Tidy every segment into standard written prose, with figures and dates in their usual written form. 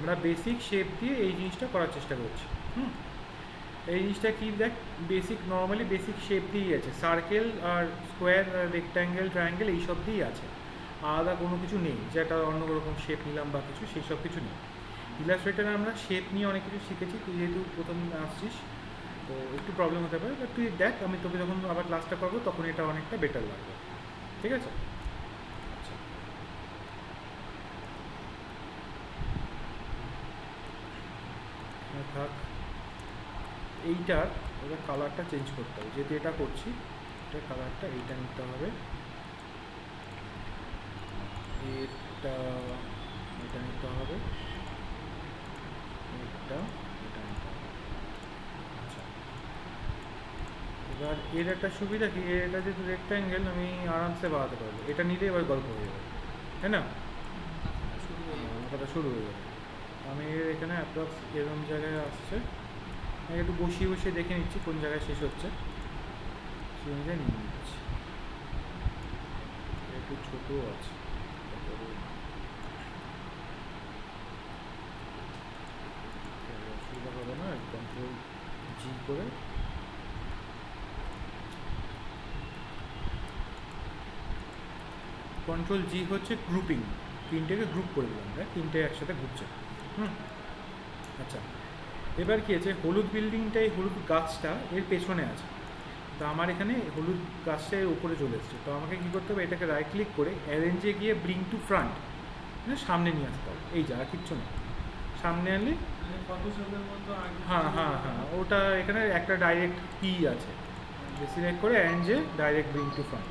আমরা basic shape দিয়ে এই জিনিসটা করার চেষ্টা করছি। এই জিনিসটা কি দেখ, বেসিক নর্মালি বেসিক শেপ দিয়েই আছে, সার্কেল আর স্কোয়ার আর রেক্ট্যাঙ্গেল ট্রায়াঙ্গেল এইসব দিয়েই আছে, আলাদা কোনো কিছু নেই যেটা অন্য রকম শেপ নিলাম বা কিছু, সেই সব কিছু নেই। ইলাস্ট্রেটারে আমরা শেপ নিয়ে অনেক কিছু শিখেছি, তুই যেহেতু প্রথম আসছিস তো একটু প্রবলেম হতে পারে, বাট তুই দেখ আমি তোকে যখন আবার ক্লাসটা করবো তখন এটা অনেকটা বেটার লাগবে, ঠিক আছে? আচ্ছা, থাক। এইটার এবার কালারটা চেঞ্জ করতে হবে, যেহেতু এটা করছি এটার কালারটা এইটা নিতে হবে, এটা এটা নিতে হবে, এটা এটা নিতে হবে। আচ্ছা, এবার এর একটা সুবিধা কি, এটা যেহেতু রেক্ট্যাঙ্গেল আমি আরামসে বাড়াতে পারবো, এটা নিলে এবার গল্প হয়ে যাবে, তাই না? কথা শুরু হয়ে যাবে। আমি এখানে অ্যাপ্রক্স এরকম জায়গায় আসছে, আমি একটু বসিয়ে বসিয়ে দেখে নিচ্ছি কোন জায়গায় শেষ হচ্ছে, সেই অনুযায়ী নিয়ে নিচ্ছি। একটু ছোটো আছে, অসুবিধা হবে না, কন্ট্রোল জি করে কন্ট্রোল জি হচ্ছে গ্রুপিং, তিনটেকে গ্রুপ করে দিলাম, দেখ তিনটে একসাথে ঘুরছে। আচ্ছা, এবার কি আছে, হলুদ বিল্ডিংটাই, হলুদ গাছটা এর পেছনে আছে, তো আমার এখানে হলুদ গাছটা এর উপরে চলে এসছে, তো আমাকে কী করতে হবে, এটাকে রাইট ক্লিক করে অ্যারেঞ্জে গিয়ে ব্রিং টু ফ্রন্ট, মানে সামনে নিয়ে আসতে হবে, এই যা কিচ্ছু না, সামনে আনলে, হ্যাঁ হ্যাঁ হ্যাঁ, ওটা এখানে একটা ডাইরেক্ট কি আছে, সিলেক্ট করে অ্যারেঞ্জে ডাইরেক্ট ব্রিং টু ফ্রন্ট।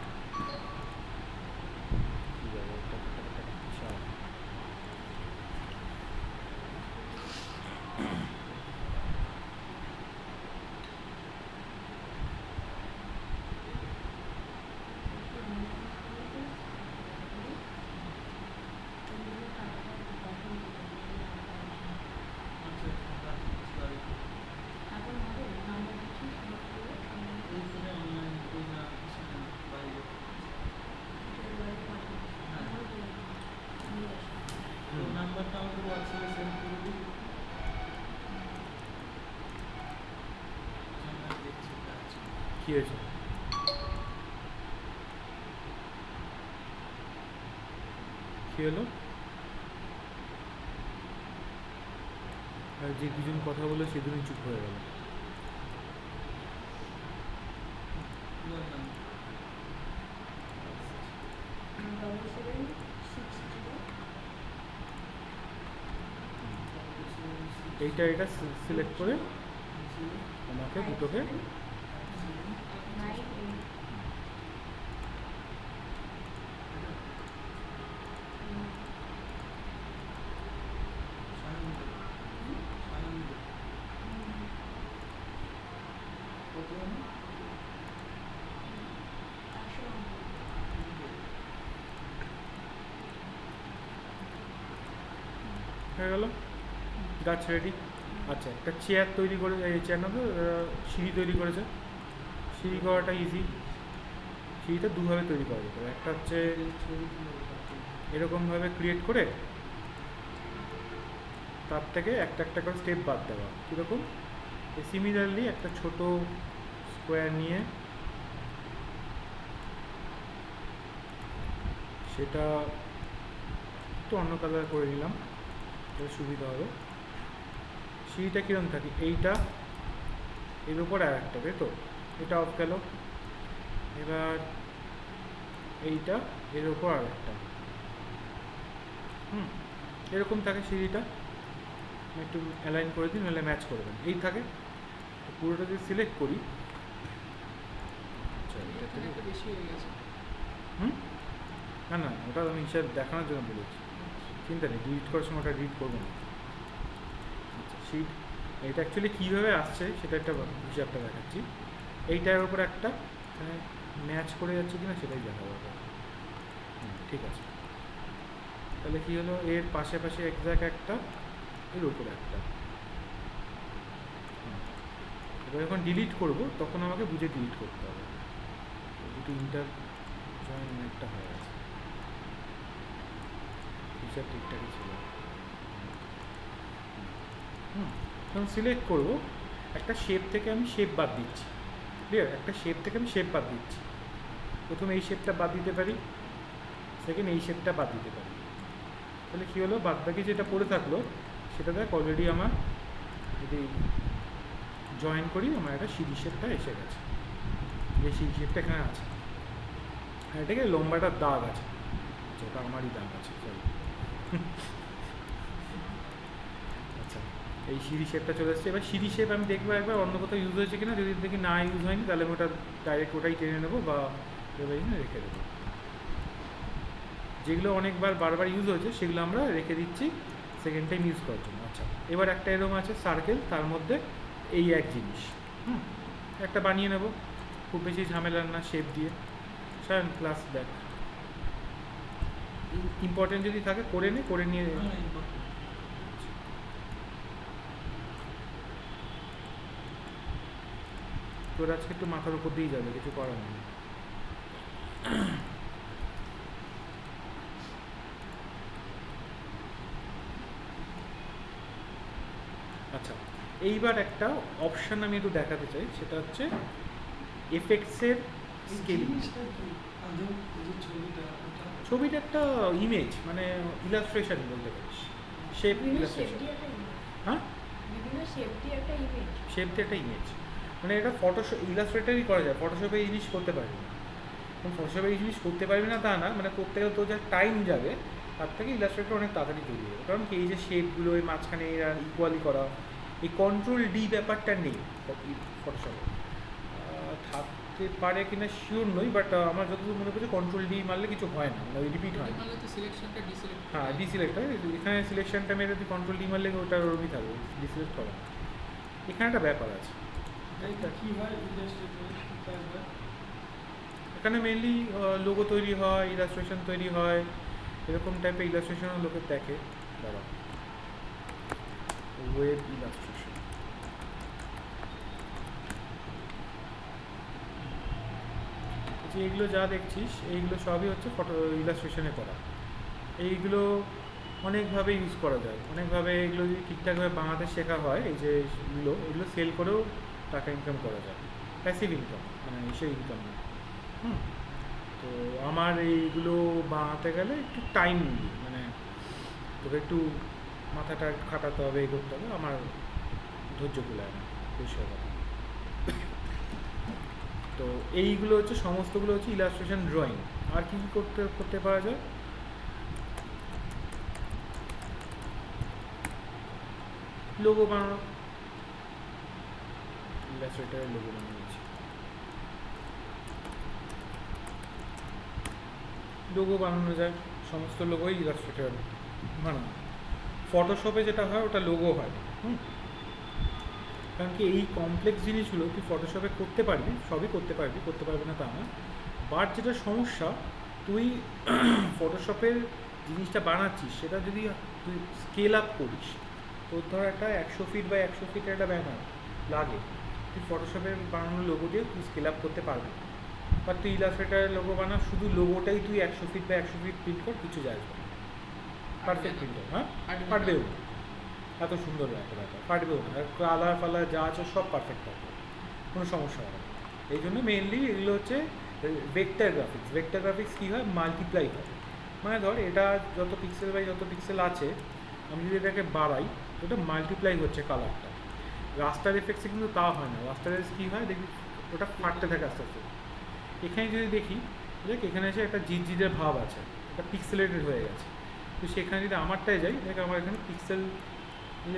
কী হয়েছে? কী হলো? আর যে দুজন কথা বলে সে দুজন চুপ হয়ে গেল। এইটা এটা সিলেক্ট করে আমাকে দুটোকে, হয়ে গেল গাছ রেডি। আচ্ছা, একটা চেয়ার তৈরি করে, এই চেয়ার না তো সিঁড়ি তৈরি করেছে, সিঁড়ি করাটা ইজি, সিঁড়িটা দুভাবে তৈরি করা যেতে পারে, একটা হচ্ছে এরকমভাবে ক্রিয়েট করে তার থেকে একটা একটা করে স্টেপ বাদ দেওয়া, কীরকম, সিমিলারলি একটা ছোট স্কোয়ার নিয়ে সেটা একটু অন্য কালার করে নিলাম, এটা সুবিধা হবে। সিঁড়িটা কীরকম থাকে, এইটা এর উপর আর একটা, তাই তো, এটা অফ গেল, এবার এইটা এর উপর আর একটা, এরকম থাকে সিঁড়িটা, একটু অ্যালাইন করে দিন, নাহলে ম্যাচ করবেন, এই থাকে। পুরোটা যদি সিলেক্ট করি, আচ্ছা এটা থেকে বেশি হয়ে গেছে, না না, ওটা আমি হিসাব দেখানোর জন্য বলেছি, চিন্তা নেই, ডিলিট করার সময় ওটা ডিলিট করবো না। আচ্ছা, শিট এটা অ্যাকচুয়ালি কীভাবে আসছে সেটা একটা হিসাবটা দেখাচ্ছি, এইটার উপর একটা এখানে ম্যাচ করে যাচ্ছে কিনা সেটাই দেখা যাবে। ঠিক আছে, তাহলে কী হলো, এর পাশে পাশে একজ্যাক্ট একটা, এর উপরে একটা, এবার যখন ডিলিট করব তখন আমাকে বুঝে ডিলিট করতে হবে, দুটো ইন্টার জয়েন একটা হয়ে গেছে, হিসাব ঠিকঠাকই ছিল। যখন সিলেক্ট করবো একটা শেপ থেকে আমি শেপ বাদ দিচ্ছি, ক্লিয়ার? একটা শেপ থেকে আমি শেপ বাদ দিচ্ছি। প্রথমে এই শেপটা বাদ দিতে পারি, সেকেন্ড এই শেপটা বাদ দিতে পারি। তাহলে কী হলো, বাদ বাকি যেটা পড়ে থাকলো সেটা দেখ অলরেডি আমার যদি জয়েন করি আমার একটা সিঁড়ি শেপটা এসে গেছে। এই সিঁড়ি শেপটা এখানে আছে, আর এটাকে লম্বাটা দাগ আছে, ওটা আমারই দাগ আছে, চলো। আচ্ছা, এই সিঁড়ি শেপটা চলে এসেছে। এবার সিঁড়ি শেপ আমি দেখবো একবার অন্য কোথাও ইউজ হয়েছে কিনা, যদি দেখি না ইউজ হয়নি তাহলে আমি ওটা ডাইরেক্ট ওটাই টেনে নেবো বা এবার রেখে দেবো। যেগুলো অনেকবার বারবার ইউজ হয়েছে সেগুলো আমরা রেখে দিচ্ছি সেকেন্ড টাইম ইউজ করার জন্য। আচ্ছা, এবার একটা এরকম আছে সার্কেল, তার মধ্যে এই এক জিনিস একটা বানিয়ে নেব, খুব বেশি ঝামেলার না, শেপ দিয়ে। সায়ন ক্লাস দেখ, ইম্পর্টেন্ট যদি থাকে করে নিয়ে তোর আজকে একটু মাথার উপর দিয়ে যাবে, কিছু করার নেই। আচ্ছা, এইবার একটা অপশান আমি একটু দেখাতে চাই, সেটা হচ্ছে এফেক্টসের স্কেলিং। ছবিটা একটা ইমেজ, মানে ইলাস্ট্রেশন বলতে পারিস, শেপ ইলাস্ট্রেশন। হ্যাঁ, শেপ দিয়ে একটা ইমেজ, মানে এটা ফটোশপ ইলাস্ট্রেটারই করা যায়, ফটোশপে এই জিনিস করতে পারবি না। ফটোশপে এই জিনিস করতে পারবি না তা না, মানে করতে গেলে তো যা টাইম যাবে তার থেকে ইলাস্ট্রেটর অনেক তাড়াতাড়ি তৈরি হবে। কারণ কি, এই যে শেপগুলো এই মাঝখানে ইকুয়ালি করা, এই কন্ট্রোল ডি ব্যাপারটা নেই ফটোশপে। থাকতে পারে কিনা শিওর নই, বাট আমার যতদূর মনে করছে কন্ট্রোল ডি মারলে কিছু হয় না, মানে রিপিট হয় না। হ্যাঁ, ডিসিলেক্ট হয়, এখানে সিলেকশনটা মেরে যদি কন্ট্রোল ডি মারলে ওটা ওরমই থাকবে, ডিসিলেক্ট করা। এখানে একটা ব্যাপার আছে, এখানে মেনলি লোগো তৈরি হয়, ইলাস্ট্রেশন তৈরি হয়, এরকম টাইপের ইলাস্ট্রেশনও লোকে দেখে। দাঁড়া, ওয়েব ইলাস্ট্রেশন, যে এইগুলো যা দেখছিস এইগুলো সবই হচ্ছে ফটো ইলাস্ট্রেশনে করা। এইগুলো অনেকভাবে ইউজ করা যায়, অনেকভাবে এগুলো যদি ঠিকঠাকভাবে বানাতে শেখা হয়, এই যে এগুলো সেল করেও টাকা ইনকাম করা যায়, প্যাসিভ ইনকাম, মানে সেই ইনকাম না। তো আমার এইগুলো বানাতে গেলে একটু টাইম নিবি, মানে তোকে একটু মাথাটা খাটাতে হবে, এই করতে হবে, আমার ধৈর্য কুলায় না পরিষ্কার কথা। তো এইগুলো হচ্ছে সমস্তগুলো হচ্ছে ইলাস্ট্রেশন ড্রয়িং। আর কি করতে পারা যায়, লোগো বানানো, ইলাস্ট্রেটরের লোগো বানিয়েছি, লোগো বানানো যায়, সমস্ত লোগোই ইলাস্ট্রেটর বানানো। ফটোশপে যেটা হয় ওটা লোগো হয়। কারণ কি, এই কমপ্লেক্স জিনিসগুলো তুই ফটোশপে করতে পারবি, সবই করতে পারবি না তা না, বাট যেটা সমস্যা, তুই ফটোশপের জিনিসটা বানাচ্ছিস সেটা যদি তুই স্কেল আপ করিস, তোর ধর একটা 100 ফিট বা 100 ফিটের একটা ব্যানার লাগে, তুই ফটোশপের বানানো লোগো দিয়ে তুই স্কেল আপ করতে পারবি। বা তুই ইলাস্ট্রেটারের লোগো বানা, শুধু লোগোটাই তুই 100 ফিট বা 100 ফিট প্রিন্ট কর, কিছু যায় না, পারফেক্ট প্রিন্ট কর, হ্যাঁ পারবেও, এত সুন্দর একটা ব্যাপার, ফাটবেও না, কালার ফালার যা আছে সব পারফেক্ট থাকবে, কোনো সমস্যা হবে না। এই জন্য মেনলি এগুলো হচ্ছে ভেক্টর গ্রাফিক্স। ভেক্টর গ্রাফিক্স কী হয়, মাল্টিপ্লাই হয়, মানে ধর এটা যত পিক্সেল বাই যত পিক্সেল আছে, আমি যদি এটাকে বাড়াই ওটা মাল্টিপ্লাই হচ্ছে কালারটা। রাস্টার এফেক্টসে কিন্তু তা হয় না, রাস্টার এফেক্টস কী হয় দেখবি, ওটা ফাটতে থাকে আস্তে আস্তে। এখানে যদি দেখি, দেখ এখানে এসে একটা জিদের ভাব আছে, এটা পিক্সেলেটেড হয়ে গেছে, তো সেখানে যদি আমারটায় যাই, দেখ আমার এখানে পিক্সেল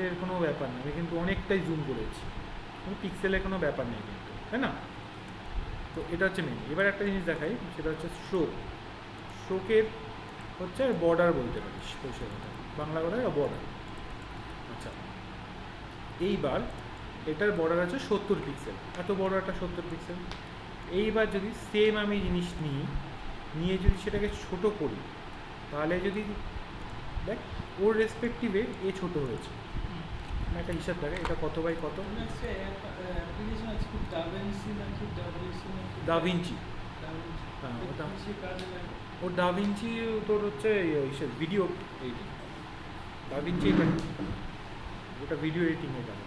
এর কোনো ব্যাপার নেই, আমি কিন্তু অনেকটাই জুম করেছি, কিন্তু পিক্সেলের কোনো ব্যাপার নেই কিন্তু, তাই না? তো এটা হচ্ছে মেন। এবার একটা জিনিস দেখাই, সেটা হচ্ছে স্ট্রোক। স্ট্রোকের হচ্ছে বর্ডার বলতে পারিস, পরিষ্কার কথা, বাংলা কথায় বর্ডার। আচ্ছা, এইবার এটার বর্ডার আছে 70 পিক্সেল, এত বড় একটা 70 পিক্সেল। এইবার যদি সেম আমি জিনিস নিয়ে যদি সেটাকে ছোট করি, তাহলে যদি দেখ ওর রেসপেক্টিভে এ ছোট হয়েছে, একটা হিসাব থাকে, এটা কত বাই কত, দাভিঞ্চি। হ্যাঁ, ওর দাভিঞ্চি তোর হচ্ছে ভিডিও এইটি, দাভিঞ্চি এটা ওটা ভিডিও এডিটিংয়ের কাজ,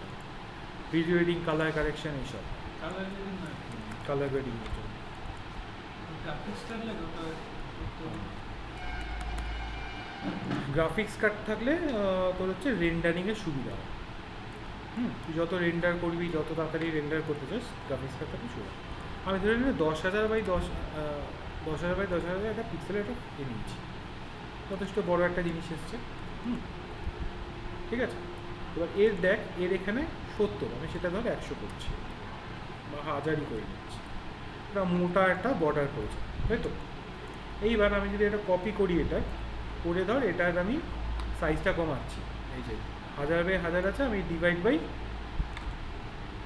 ভিডিও এডিটিং, কালার কারেকশন, এইসব কালার গ্রেডিংয়ের জন্য। গ্রাফিক্স কার্ড থাকলে তোর হচ্ছে রেন্ডারিংয়ের সুবিধা হয়। তুই যত রেন্ডার করবি, যত তাড়াতাড়ি রেন্ডার করতে চাস, গ্রাফিক্স কার্ড থাকলে সুবিধা। আমি ধরে নিলে 10,000 বাই 10,000 একটা পিক্সেলের একটা নিয়েছি, যথেষ্ট বড় একটা জিনিস এসছে। ঠিক আছে, এবার এর দেখ, এর এখানে 70, আমি সেটা ধর 100 করছি বা 1000ই করে নিচ্ছি। এটা মোটা একটা বর্ডার করেছে, তাই তো? এইবার আমি যদি এটা কপি করি, এটা করে ধর এটার আমি সাইজটা কমাচ্ছি। এই যে 1000 বাই 1000 আছে, আমি ডিভাইড বাই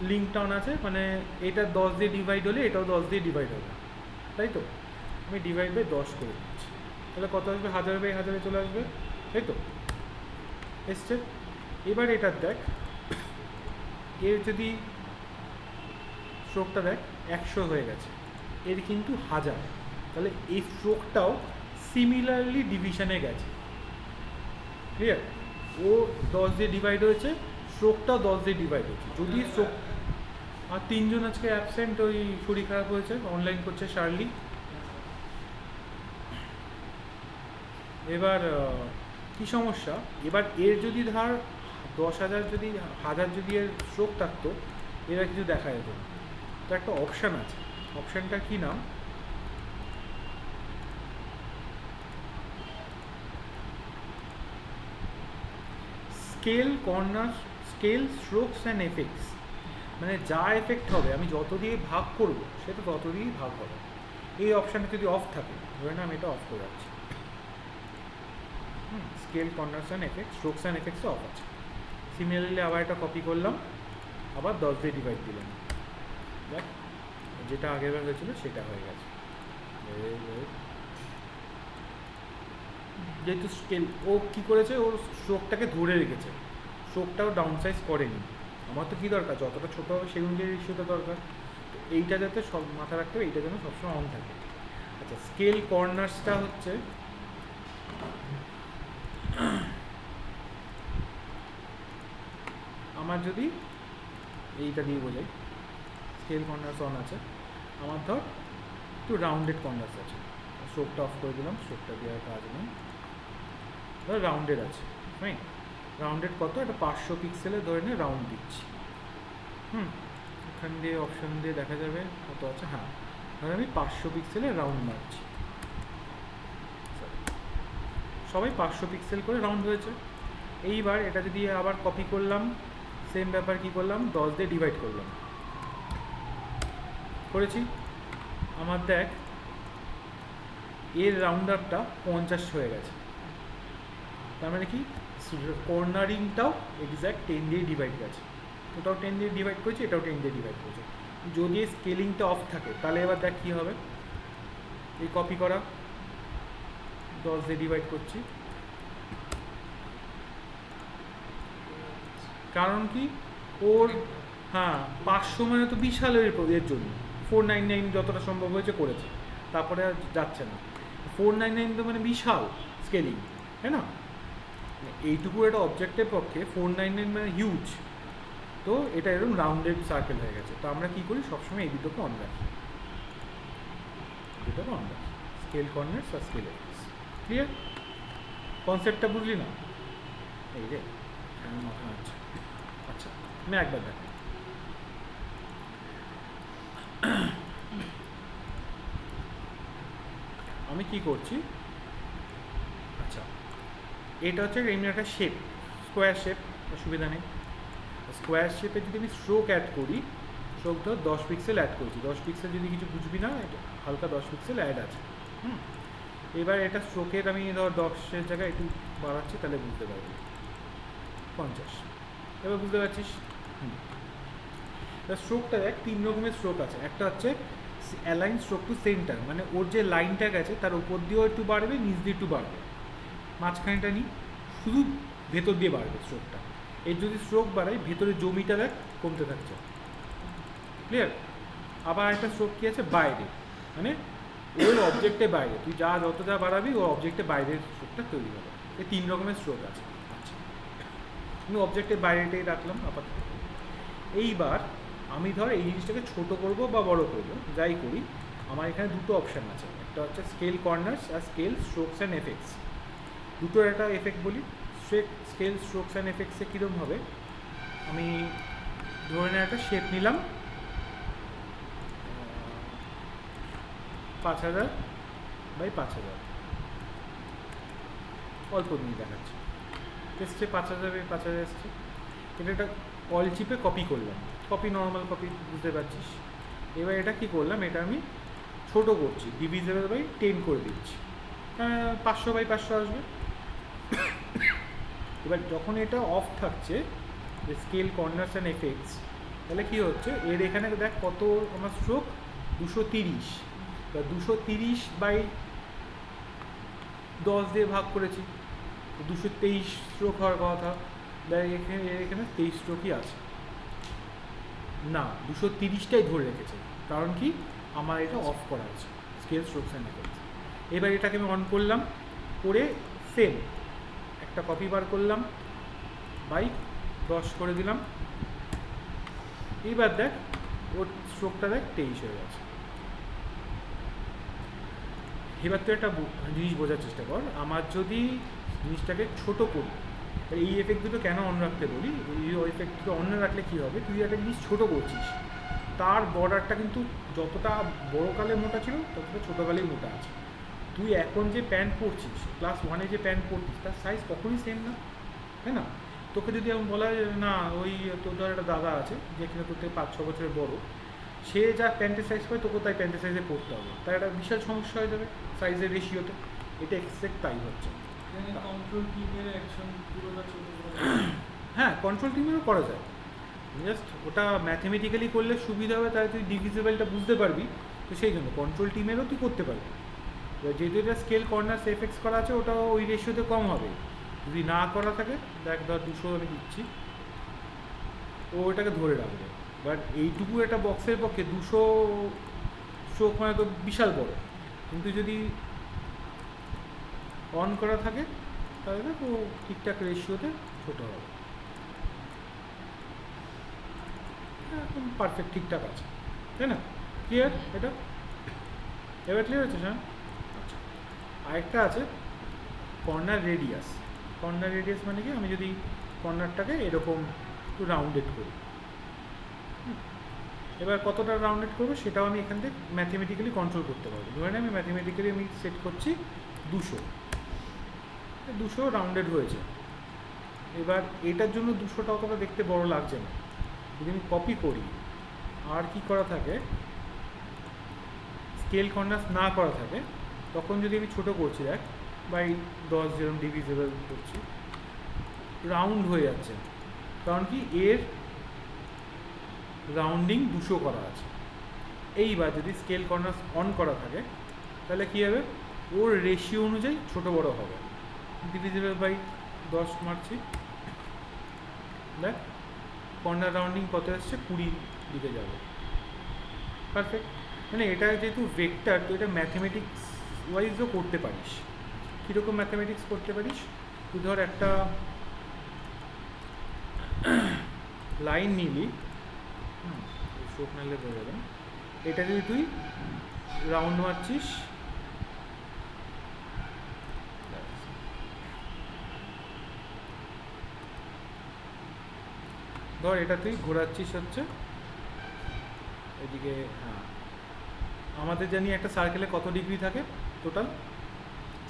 লিঙ্ক টাউন আছে, মানে এটা 10 দিয়ে ডিভাইড হলে এটাও 10 দিয়ে ডিভাইড হবে, তাই তো? আমি ডিভাইড বাই 10 করে দিচ্ছি, তাহলে কত আসবে? 1000 বাই 1000 চলে আসবে, তাই তো? এসছে। এবার এটার দেখ, এর যদি স্ট্রোকটা দেখ 100 হয়ে গেছে, এর কিন্তু 1000, তাহলে এই স্ট্রোকটাও সিমিলারলি ডিভিশনে গেছে। ক্লিয়ার? ও 10 দিয়ে ডিভাইড হয়েছে, স্ট্রোকটাও 10 দিয়ে ডিভাইড হয়েছে। যদি স্ট্রোক, আর 3 জন আজকে অ্যাবসেন্ট, ওই শরীর খারাপ হয়েছে, অনলাইন করছে শার্লি। এবার কি সমস্যা, এবার এর যদি ধর 10,000 যদি 1000 যদি এর স্ট্রোক থাকতো, এরা কিছু দেখা যেত না। তো একটা অপশান আছে, অপশানটা কি নাম, scale corner, scale strokes and effects. মানে যা এফেক্ট হবে, আমি যত দিয়ে ভাগ করব সেটা তত দিয়েই ভাগ হবে। এই অপশানটা যদি অফ থাকে, ধরে না আমি এটা অফ করে রাখছি, scale corners and effects, strokes and এফেক্টসও অফ আছে। সিমিলারলি আবার এটা কপি করলাম, আবার 10 দিয়ে ডিভাইড দিলাম, দেখ যেটা আগেরবার হয়েছিল সেটা হয়ে গেছে। যেহেতু স্কেল, ও কী করেছে, ওর স্ট্রোকটাকে ধরে রেখেছে, স্ট্রোকটাও ডাউন সাইজ করেনি। আমার তো কী দরকার, যতটা ছোটো হবে সেই অনুযায়ী রেশিওটা দরকার। তো এইটা যাতে সব মাথা রাখতে হবে, এইটা যেন সবসময় অন থাকে। আচ্ছা, স্কেল কর্নার্সটা হচ্ছে আমার যদি এইটা দিয়ে বোঝাই, স্কেল কর্নার্স অন আছে আমার, ধর একটু রাউন্ডেড কর্নার্স আছে, স্ট্রোকটা অফ করে দিলাম, স্ট্রোকটা দেওয়ার কাজ নেই, ধর রাউন্ডেড আছে, ফাইন। রাউন্ডেড কত, একটা 500 পিক্সেলে ধরে নিয়ে রাউন্ড দিচ্ছি। এখান দিয়ে অপশান দিয়ে দেখা যাবে কত আছে, হ্যাঁ, ধর আমি 500 পিক্সেলে রাউন্ড মারছি, সবাই 500 পিক্সেল করে রাউন্ড হয়েছে। এইবার এটা যদি আবার কপি করলাম, সেম ব্যাপার, কি করলাম, 10 দিয়ে ডিভাইড করলাম, করেছি। আমার দেখ এর রাউন্ড আপটা 50 হয়ে গেছে, তার মানে কি কর্নারিংটাও এক্স্যাক্ট 10 দিয়ে ডিভাইড গেছে, ওটাও 10 দিয়ে ডিভাইড করেছে, এটাও 10 দিয়ে ডিভাইড করেছে। যদি স্কেলিংটা অফ থাকে, তাহলে এবার দেখ কী হবে, এই কপি করা 10 দিয়ে ডিভাইড করছি, কারণ কি ওর, হ্যাঁ 500 মানে তো বিশাল এর জন্য, 499 যতটা সম্ভব হয়েছে করেছে, তারপরে আর যাচ্ছে না। 499 তো মানে বিশাল স্কেলিং, তাই না? এইটুকু একটা অবজেক্টের পক্ষে 499 মানে হিউজ। তো এটা এরকম রাউন্ডেড সার্কেল হয়ে গেছে। তো আমরা কী করি, সবসময় এই দুটোকে অন রাখি, দুটোকে অন রাখি, স্কেল কর্নার্স আর স্কেল এফেক্টস। ক্লিয়ার? কনসেপ্টটা বুঝলি না? এই রে মাথা আছে। আচ্ছা, আমি একবার দেখ, আমি কি করছি, আচ্ছা এটা হচ্ছে এমনি একটা শেপ, স্কোয়ার শেপ, অসুবিধা নেই। স্কোয়ার শেপে যদি আমি স্ট্রোক অ্যাড করি, স্ট্রোক ধর 10 পিক্সেল অ্যাড করছি, 10 পিক্সেল যদি কিছু বুঝবি না, এটা হালকা 10 পিক্সেল অ্যাড আছে। এবার এটা স্ট্রোকের আমি ধর 10-এর জায়গায় একটু বাড়াচ্ছি, তাহলে বুঝতে পারবি 50, এবার বুঝতে পারছিস? স্ট্রোকটা দেখ, 3 রকমের স্ট্রোক আছে। একটা হচ্ছে অ্যালাইন স্ট্রোক টু সেন্টার, মানে ওর যে লাইনটা গেছে তার উপর দিয়েও একটু বাড়বে, নিচ দিয়ে একটু বাড়বে, মাঝখানেটা নিই, শুধু ভেতর দিয়ে বাড়বে স্ট্রোকটা। এর যদি স্ট্রোক বাড়াই, ভেতরে জমিটা দেখ কমতে থাকছে। ক্লিয়ার? আবার একটা স্ট্রোক কী আছে, বাইরে, মানে ওর অবজেক্টে বাইরে, তুই যত বাড়াবি ওর অবজেক্টে বাইরের স্ট্রোকটা তৈরি হবে। এই 3 রকমের স্ট্রোক আছে। আচ্ছা, আমি অবজেক্টের বাইরেটাই রাখলাম আপাতত। এইবার আমি ধর এই জিনিসটাকে ছোট করব বা বড় করব, যাই করি, আমার এখানে দুটো অপশান আছে, একটা হচ্ছে স্কেল কর্নার্স আর স্কেল স্ট্রোকস অ্যান্ড এফেক্টস। দুটোর একটা এফেক্ট বলি। স্কেল স্ট্রোকস অ্যান্ড এফেক্টসে কীরকম হবে, আমি ধরে নেওয়া একটা শেপ নিলাম 5000 বাই 5000, অল্প দিনই দেখাচ্ছি, এসছে 5000 বাই 5000 এসছে। এটা একটা অল চিপে কপি করলাম, কপি নর্মাল কপি, বুঝতে পারছিস। এবার এটা কি করলাম, এটা আমি ছোট করছি, ডিভিজেবল বাই 10 করে দিচ্ছি, 500 বাই 500 আসবে। এবার যখন এটা অফ থাকছে, যে স্কেল কর্নার্স অ্যান্ড এফেক্টস, তাহলে কী হচ্ছে, এর এখানে দেখ কত আমার স্ট্রোক, 230, বা 230 বাই 10 দিয়ে ভাগ করেছি, 223 স্ট্রোক হওয়ার কথা। দেখ এখানে এখানে 23 স্ট্রোকই আছে, না 230টাই ধরে রেখেছে, কারণ কি আমার এটা অফ করা আছে, স্কেল স্ট্রোকস অ্যান্ড এফেক্টস। এবার এটাকে আমি অন করলাম, করে সেম একটা কপি বার করলাম, বাই 10 করে দিলাম। এইবার দেখ ওর স্ট্রোকটা দেখ 23 হয়ে গেছে। এবার তো একটা জিনিস বোঝার চেষ্টা কর, আমার যদি জিনিসটাকে ছোট করি, এই এফেক্ট দুটো কেন অন রাখতে বলি, এই এফেক্ট দুটো অন রাখলে কী হবে, তুই একটা জিনিস ছোটো করছিস, তার বর্ডারটা কিন্তু যতটা বড়কালে মোটা ছিল ততটা ছোটোকালেই মোটা আছে। তুই এখন যে প্যান্ট পরছিস, ক্লাস 1-এ যে প্যান্ট পরছিস, তার সাইজ কখনই সেম না, তাই না? তোকে যদি এমন বলা হয় না, ওই তোর ধর একটা দাদা আছে যে কিনা তোর থেকে 5-6 বছরের বড়ো, সে যা প্যান্টের সাইজ পায় তোকে তাই প্যান্টের সাইজে পড়তে হবে, তার একটা বিশাল সমস্যা হয়ে যাবে সাইজের রেশিওতে। এটা এক্সাক্ট তাই হচ্ছে। কন্ট্রোল টিমের অ্যাকশন পুরোটা ছোট করে, হ্যাঁ কন্ট্রোল টিমেরও করা যায়, জাস্ট ওটা ম্যাথমেটিক্যালি করলে সুবিধা হবে, তাই তুই ডিভিজিবলটা বুঝতে পারবি, তো সেই জন্য কন্ট্রোল টিমেরও তুই করতে পারবি। এবার যেহেতু এটা স্কেল কর্নার্স এফেক্টস করা আছে, ওটাও ওই রেশিওতে কম হবে। যদি না করা থাকে, দেখ ধর 200 আমি দিচ্ছি, ও ওটাকে ধরে রাখবে। বাট এইটুকু একটা বক্সের পক্ষে 200 স্ট্রোক মানে তো বিশাল বড়, কিন্তু যদি অন করা থাকে তাহলে তো ঠিকঠাক রেশিওতে ছোটো হবে, একদম পারফেক্ট ঠিকঠাক আছে, তাই না? ক্লিয়ার এটা? এবার ক্লিয়ার হচ্ছে? হ্যাঁ, আচ্ছা। আরেকটা আছে কর্নার রেডিয়াস। কর্নার রেডিয়াস মানে কি, আমি যদি কর্নারটাকে এরকম একটু রাউন্ডেড করি, এবার কতটা রাউন্ডেড করবো সেটাও আমি এখান থেকে ম্যাথমেটিক্যালি কন্ট্রোল করতে পারবো। ধরে আমি ম্যাথমেটিক্যালি আমি সেট করছি 200 রাউন্ডেড হয়েছে। এবার এটার জন্য 200টা অতটা দেখতে বড় লাগছে না, যদি আমি কপি করি আর কি করা থাকে, স্কেল কর্নার্স না করা থাকে, তখন যদি আমি ছোটো করছি, দেখ বাই 10 যেরকম ডিভিজেবল করছি, রাউন্ড হয়ে যাচ্ছে, কারণ কি এর রাউন্ডিং 200 করা আছে। এইবার যদি স্কেল কর্নার্স অন করা থাকে, তাহলে কী হবে, ওর রেশিও অনুযায়ী ছোটো বড় হবে। ডিভিজেবল বাই 10 মারছি, দেখ কর্নার রাউন্ডিং কত এসছে, 20 দিকে যাবে, পারফেক্ট। মানে এটা যেহেতু ভেক্টর, তো এটা ম্যাথমেটিক্স ওয়াইজও করতে পারিস। কীরকম ম্যাথমেটিক্স করতে পারিস, তুই ধর একটা লাইন নিলি, শোক নাইলে হয়ে যাবে, এটা যদি তুই রাউন্ড মারছিস, ধর এটা তুই ঘোরাচ্ছিস হচ্ছে এদিকে, হ্যাঁ আমাদের জানি একটা সার্কেলে কত ডিগ্রি থাকে টোটাল,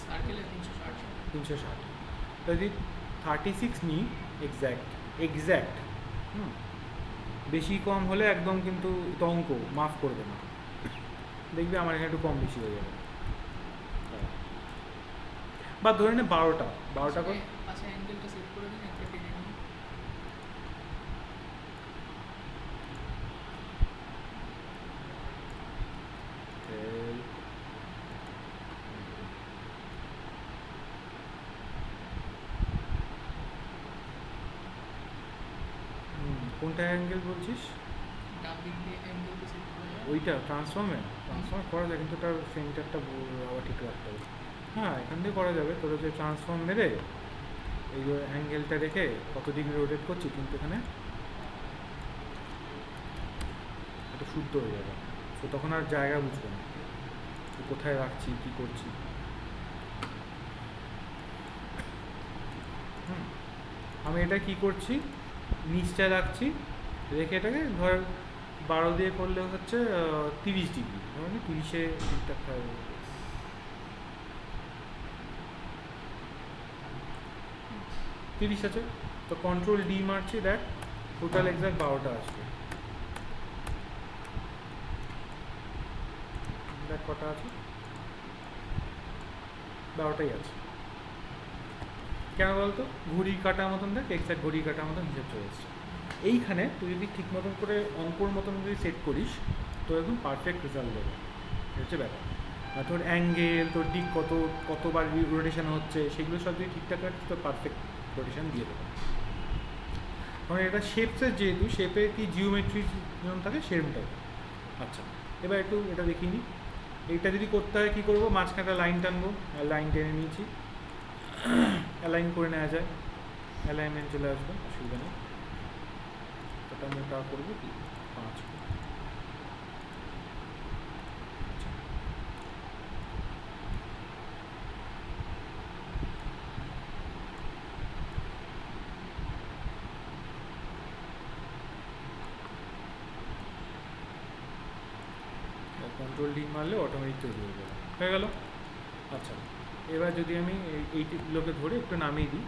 সার্কেলে 360। তো যদি 36 নিই এক্স্যাক্ট, বেশি কম হলে একদম কিন্তু অঙ্ক মাফ করবে না, দেখবি আমার এখানে একটু কম বেশি হয়ে যাবে, বা ধরে নে 12টা করে। আচ্ছা অ্যাঙ্গেলটা সেট করে দিন, একটা টেনে নিন। কোনটা অ্যাঙ্গেল বলছিস? ডান দিক দিয়ে অ্যাঙ্গেলটা সেট করে দিন। ওইটা ট্রান্সফর্ম করা যায়, কিন্তু তার সেন্টারটা আবার ঠিক রাখতে হবে। হ্যাঁ এখান দিয়ে করা যাবে, তোর হচ্ছে ট্রান্সফর্ম মেরে এই যে অ্যাঙ্গেলটা রেখে কত ডিগ্রি রোটেট করছি, কিন্তু এখানে এটা শুদ্ধ হয়ে যাবে। তো তখন আর জায়গা বুঝবে না যে কোথায় রাখছি, কী করছি। আমি এটা কি করছি, নিচটা রাখছি, রেখে এটাকে ধর 12 দিয়ে করলে হচ্ছে 30 ডিগ্রি, মানে 30-এ ঠিকঠাক থাকবে। 30 আছে, তো কন্ট্রোল ডি মারছি, দেখ টোটাল এক্সাক্ট 12টা আসবে। দেখ কটা আছে, 12টাই আছে। কেন বলতো, ঘড়ি কাটার মতন, দেখ এক্সাক্ট ঘড়ি কাটার মতন হিসেব চলে এসছে। এইখানে তুই যদি ঠিক মতন করে অঙ্কর মতন যদি সেট করিস, তো একদম পারফেক্ট রেজাল্ট দেবে, হচ্ছে ব্যাপার। আর তোর অ্যাঙ্গেল, তোর দিক কতবার রোটেশন হচ্ছে, সেগুলো সব যদি ঠিকঠাক রাখিস তোর পারফেক্ট রোটেশন দিয়ে দেবে। কারণ এটা শেপসের, যেহেতু শেপে কি জিওমেট্রি যেমন থাকে সেরকম টাইপ। আচ্ছা, এবার একটু এটা দেখিনি। এইটা যদি করতে হয় কী করবো, মাঝখানটা লাইন টানবো, লাইন টেনে নিয়েছি, অ্যালাইন করে নেওয়া যায়, অ্যালাইনমেন্ট চলে আসবে, অসুবিধা নেই। ওটা মোটা করবো কি 5। কন্ট্রোল ডি মারলে অটোমেটিক তৈরি হয়ে গেল। আচ্ছা, এবার যদি আমি এইগুলোকে ধরে একটু নামিয়ে দিই,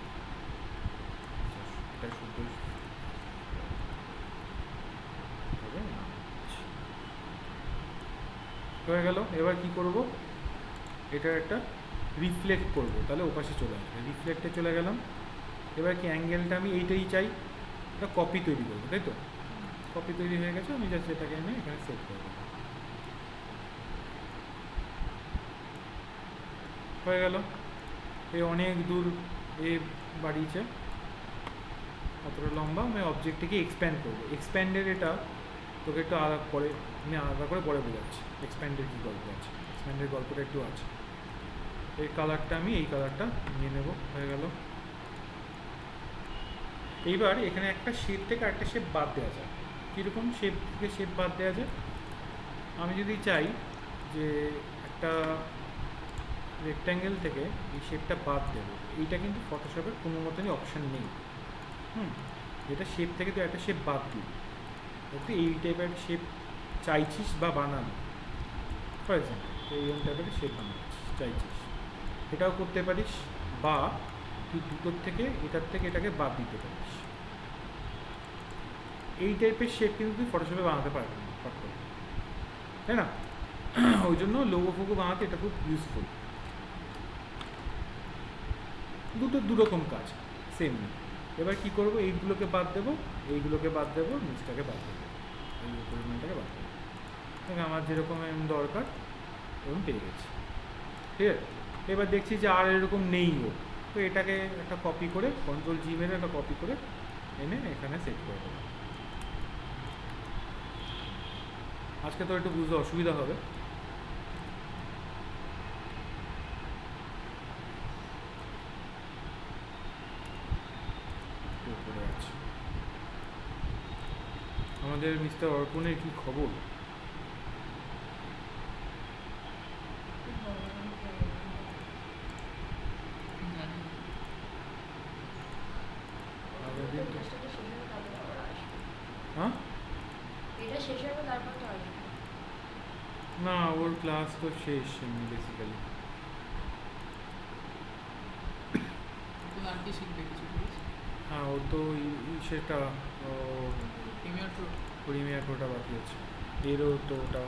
এটা শুদ্ধ হয়ে গেল। এবার কি করব, এটা একটা রিফ্লেক্ট করব, তাহলে ওপাশে চলে আসবে, রিফ্লেক্টে চলে গেলাম। এবার কি অ্যাঙ্গেলটা আমি এইটাই চাই, এটা কপি তৈরি করবো, তাই তো? কপি তৈরি হয়ে গেছে, আমি জাস্ট এটাকে এনে এখানে সেট করবো, হয়ে গেল। এই অনেক দূর এ বাড়িয়েছে, অতটা লম্বা। আমি অবজেক্টটিকে এক্সপ্যান্ড করবো, এক্সপ্যান্ডের এটা তোকে একটু আলাদা পরে, আমি আলাদা করে পরে বোঝাচ্ছি এক্সপ্যান্ডের কী গল্প আছে, এক্সপ্যান্ডের গল্পটা একটু আছে। এই কালারটা আমি এই কালারটা নিয়ে নেব, হয়ে গেল। এইবার এখানে একটা শেপ থেকে আরেকটা শেপ বাদ দেওয়া যায়। কীরকম শেপ থেকে শেপ বাদ দেওয়া যায়, আমি যদি চাই যে একটা রেক্ট্যাঙ্গেল থেকে এই শেপটা বাদ দেবো, এইটা কিন্তু ফটোশপের কোনো মতনই অপশান নেই। যেটা শেপ থেকে তুই একটা শেপ বাদ দিই, তুই এই টাইপের শেপ চাইছিস বা বানানো, ফর এক্সাম্পল এইরকম টাইপের শেপ বানাচ্ছিস চাইছিস, এটাও করতে পারিস, বা তুই দুটোর থেকে এটার থেকে এটাকে বাদ দিতে পারিস। এই টাইপের শেপ কিন্তু তুই ফটোশপে বানাতে পারবি না ফট করে, তাই না? ওই জন্য লোগো ফোগো বানাতে এটা খুব ইউজফুল। দুরকম কাজ, সেম না। এবার কী করবো, এইগুলোকে বাদ দেবো, এইগুলোকে বাদ দেবো, নিচটাকে বাদ দেবো, এই পরিমাণটাকে বাদ দেবো। আমার যেরকম দরকার এরকম পেয়ে গেছি, ঠিক আছে? এবার দেখছি যে আর এরকম নেই, তো এটাকে একটা কপি করে, কন্ট্রোল জি মেরে একটা কপি করে এনে এখানে সেট করে দেবো। আজকে তো একটু বুঝতে অসুবিধা হবে, আমাদের মিস্টার অর্পণের কী খবর? হ্যাঁ, না ওর ক্লাস তো শেষ এমনি বেসিক্যালি। হ্যাঁ, ও তো সেটা প্রিমিয়ার প্রোটা বাকি আছে, এরও তো ওটা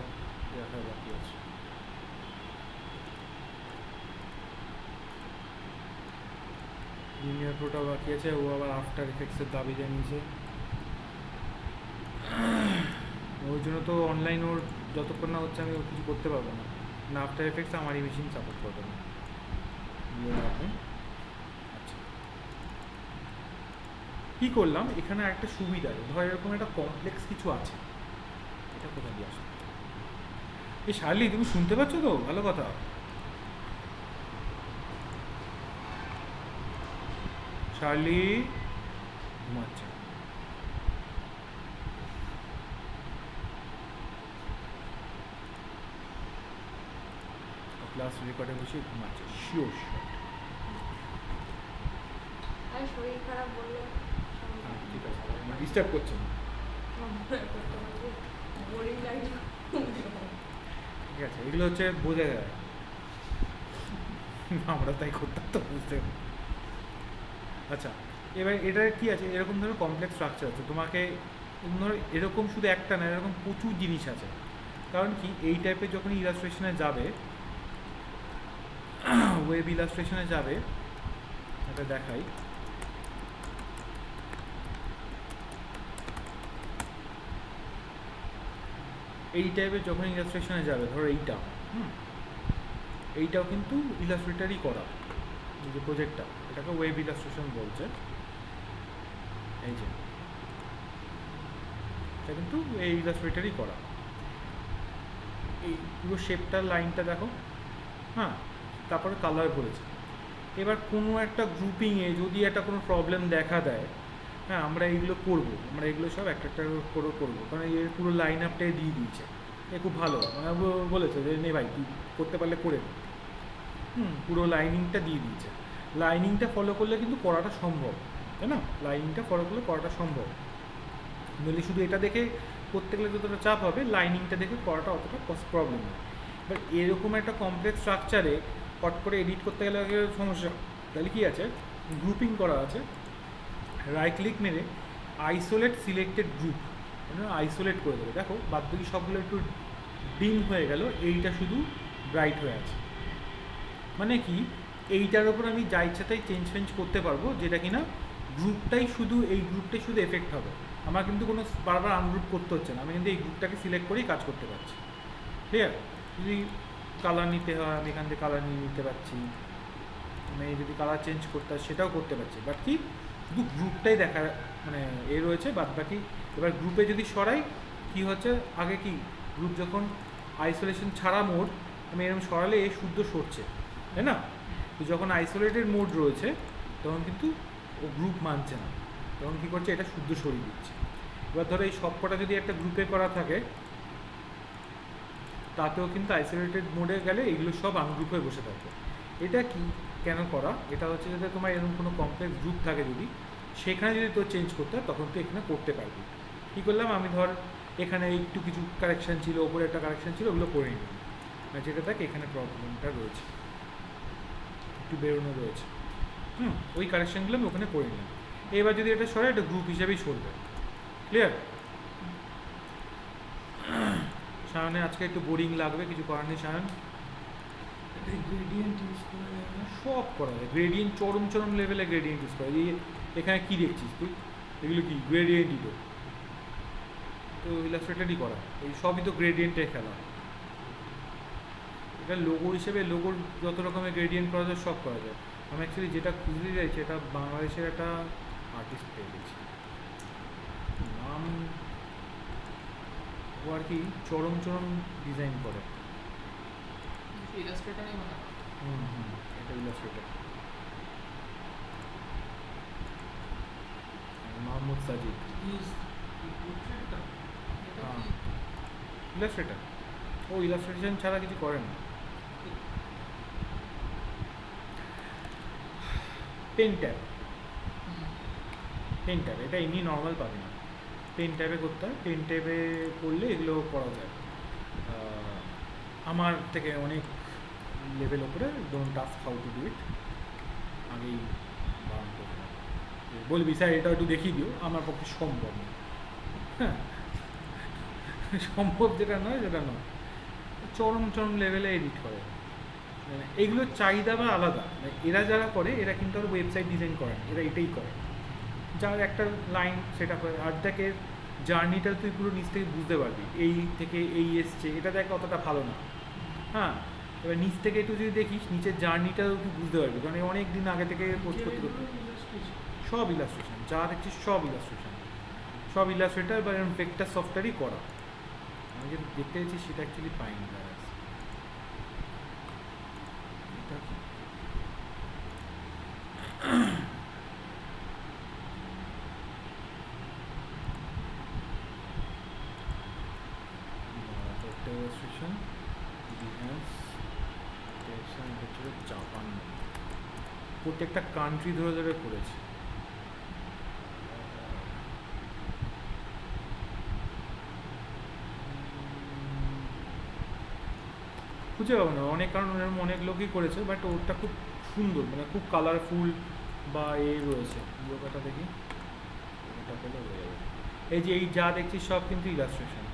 দেখা বাকি আছে। প্রিমিয়ার প্রোটা বাকি আছে, ও আবার আফটার এফেক্টসের দাবি জানিয়েছে। ওই জন্য তো অনলাইন ওর যতক্ষণ না হচ্ছে আমি ওর কিছু করতে পারবো না, না আফটার এফেক্টস আমারই মেশিন সাপোর্ট করবে না। আচ্ছা, কী করলাম এখানে একটা সুবিধা, ধর এরকম একটা কমপ্লেক্স কিছু আছে, এটা কোথা দিয়ে আসবে? এই শার্লি, তুমি শুনতে পাচ্ছ তো? ভালো কথা। চার্লি ঘুমাচ্ছে। ক্লাস রেকর্ডে বসে ঘুমাচ্ছে, শিওর শিওর। আর শরীর খারাপ বললে ঠিক আছে, ডিস্টার্ব করছে না। বোরিং লাগে। ঠিক আছে, এগুলো হচ্ছে বোঝা যায়, আমরা তাই করতাম তো বুঝতে। আচ্ছা, এবার এটা কি আছে, এরকম ধরো কমপ্লেক্স স্ট্রাকচার আছে, তোমাকে ধরো এরকম শুধু একটা না, এরকম প্রচুর জিনিস আছে। কারণ কি, এই টাইপের যখন ইলাস্ট্রেশনে যাবে, ওয়েব ইলাস্ট্রেশনে যাবে, এটা দেখাই। এই টাইপের যখন ইলাস্ট্রেশনে যাবে, ধরো এইটা, এইটাও কিন্তু ইলাস্ট্রেটারই করা, এই যে প্রজেক্টটা, এটাকে ওয়েব ইলাস্ট্রেশন বলছে। এই যে এটা কিন্তু এই ইলাস্ট্রেটারই করা। এই পুরো শেপটার লাইনটা দেখো, হ্যাঁ, তারপরে কালার বলেছে। এবার কোনো একটা গ্রুপিংয়ে যদি একটা কোনো প্রবলেম দেখা দেয়, হ্যাঁ, আমরা এইগুলো করবো, আমরা এগুলো সব একটা একটা করে করবো, কারণ এর পুরো লাইন আপটাই দিয়ে দিয়েছে। এ খুব ভালো, মানে বলেছে যে নে ভাই তুই করতে পারলে করে নে। পুরো লাইনিংটা দিয়ে দিয়েছে। লাইনিংটা ফলো করলে কিন্তু করাটা সম্ভব, তাই না? লাইনিংটা ফলো করলে করাটা সম্ভব। নইলে শুধু এটা দেখে করতে গেলে যতটা চাপ হবে, লাইনিংটা দেখে করাটা অতটা প্রবলেম নেই। এবার এরকম একটা কমপ্লেক্স স্ট্রাকচারে কট করে এডিট করতে গেলে সমস্যা। তাহলে কি আছে, গ্রুপিং করা আছে, রাইট ক্লিক মেরে আইসোলেট সিলেক্টেড গ্রুপ, আইসোলেট করে দেবে। দেখো বাদবাকি সবগুলো একটু ডিম হয়ে গেল, এইটা শুধু ব্রাইট হয়ে আছে। মানে কি, এইটার ওপর আমি যা ইচ্ছা তাই চেঞ্জ করতে পারবো, যেটা কিনা গ্রুপটাই শুধু, এই গ্রুপটাই শুধু এফেক্ট হবে। আমার কিন্তু কোনো বারবার আনগ্রুপ করতে হচ্ছে না, আমি কিন্তু এই গ্রুপটাকে সিলেক্ট করেই কাজ করতে পারছি। ক্লিয়ার? যদি কালার নিতে হয়, আমি এখান থেকে কালার নিয়ে নিতে পারছি, আমি যদি কালার চেঞ্জ করতে হয় সেটাও করতে পারছি। বাট কি, শুধু গ্রুপটাই দেখা মানে এ রয়েছে, বাদ বাকি। এবার গ্রুপে যদি সরাই, কি হচ্ছে, আগে কি গ্রুপ যখন আইসোলেশন ছাড়া মোড, আমি এরকম সরালে এ শুদ্ধ সরছে, তাই না? তো যখন আইসোলেটেড মোড রয়েছে, তখন কিন্তু ও গ্রুপ মানছে না, তখন কী করছে, এটা শুদ্ধ সরিয়ে দিচ্ছে। এবার ধরো এই সবকটা যদি একটা গ্রুপে করা থাকে, তাতেও কিন্তু আইসোলেটেড মোডে গেলে এগুলো সব আনগ্রুপ হয়ে বসে থাকবে। এটা কি কেন করা, এটা হচ্ছে যাতে তোমার এরকম কোনো কমপ্লেক্স গ্রুপ থাকে যদি, সেখানে যদি তোর চেঞ্জ করতে হয়, তখন তো এখানে করতে পারবি। কী করলাম, আমি ধর এখানে একটু কিছু কারেকশান ছিল, ওপরে একটা কারেকশান ছিল, ওগুলো করে নিলাম, যেটা দেখ এখানে প্রবলেমটা রয়েছে, একটু বেরোনো রয়েছে, ওই কারেকশানগুলো আমি ওখানে করে নিলাম। এবার যদি এটা সরে, এটা গ্রুপ হিসেবেই সরবে। ক্লিয়ার? সায়নে আজকে একটু বোরিং লাগবে, কিছু করার নেই সায়ন, গ্রেডিয়েন্ট ইউজ করা যায় না? সব করা যায়। গ্রেডিয়েন্ট চরম চরম লেভেলে গ্রেডিয়েন্ট ইউজ করা যায়। এখানে কী দেখছিস তুই, এগুলো কি গ্রেডিয়েন্টই তো ইলাস্ট্রেটারই করা, এই সবই তো গ্রেডিয়েন্টের খেলা। এটা লোগো হিসেবে, লোগোর যত রকমের গ্রেডিয়েন্ট করা যায় সব করা যায়। আমি অ্যাকচুয়ালি যেটা খুঁজতে চাইছি, এটা বাংলাদেশের একটা আর্টিস্ট পেয়ে গেছি, নাম ও আর কি চরম চরম ডিজাইন করে। ইলাস্ট্রেটরই মনে হয়। এটা ইলাস্ট্রেটর মোহাম্মদ সাজিদ, ইউজ পোর্ট্রেটটা এটা কি? ইলাস্ট্রেটর। ও ইলাস্ট্রেশন ছাড়া কিছু করে না। পেন ট্যাব, পেন ট্যাব এটা এমনি নর্মাল পাবে না, পেন ট্যাবে করতে হয়। পেন ট্যাবে করলে এগুলো করা যায়। আমার থেকে অনেক লেভেল ওপরে, don't ask how to do it, আগেই বারণ করবো, বলবি স্যার এটা একটু দেখিয়ে দিও, আমার পক্ষে সম্ভব না। হ্যাঁ, সম্ভব যেটা নয় সেটা নয়, চরম চরম লেভেলে এডিট করে। মানে এগুলোর চাহিদা বা আলাদা, এরা যারা করে এরা কিন্তু আর ওয়েবসাইট ডিজাইন করে না, এরা এটাই করে, যার একটা লাইন সেটা করে। আর দেখে জার্নিটা তুই পুরো নিচ থেকে বুঝতে পারবি, এই থেকে এই এসছে, এটা দেখ অতটা ভালো না। হ্যাঁ, এবার নিচ থেকে একটু যদি দেখিস, নিচের জার্নিটাও তুই বুঝতে পারবি, কারণ অনেক দিন আগে থেকে পোস্ট করতে করতে সব ইলাস্ট্রেশন যা দেখছিস সব ইলাস্ট্রেশন, সব ইলাস্ট্রেটার বা এরকম ভেক্টর সফটওয়্যারই করা। আমি যেটা দেখতে পেয়েছি সেটা অ্যাকচুয়ালি পাইনি। প্রত্যেকটা কান্ট্রি ধরে ধরে করেছে। খুঁজে পাবো না অনেক, কারণ এরকম অনেক লোকই করেছে, বাট ওটা খুব সুন্দর, মানে খুব কালারফুল বা রয়েছে। লোকাটা দেখি, ওটা পেলে হয়ে যাবে। এই যে এই যা দেখছি সব কিন্তু ইলাস্ট্রেশন,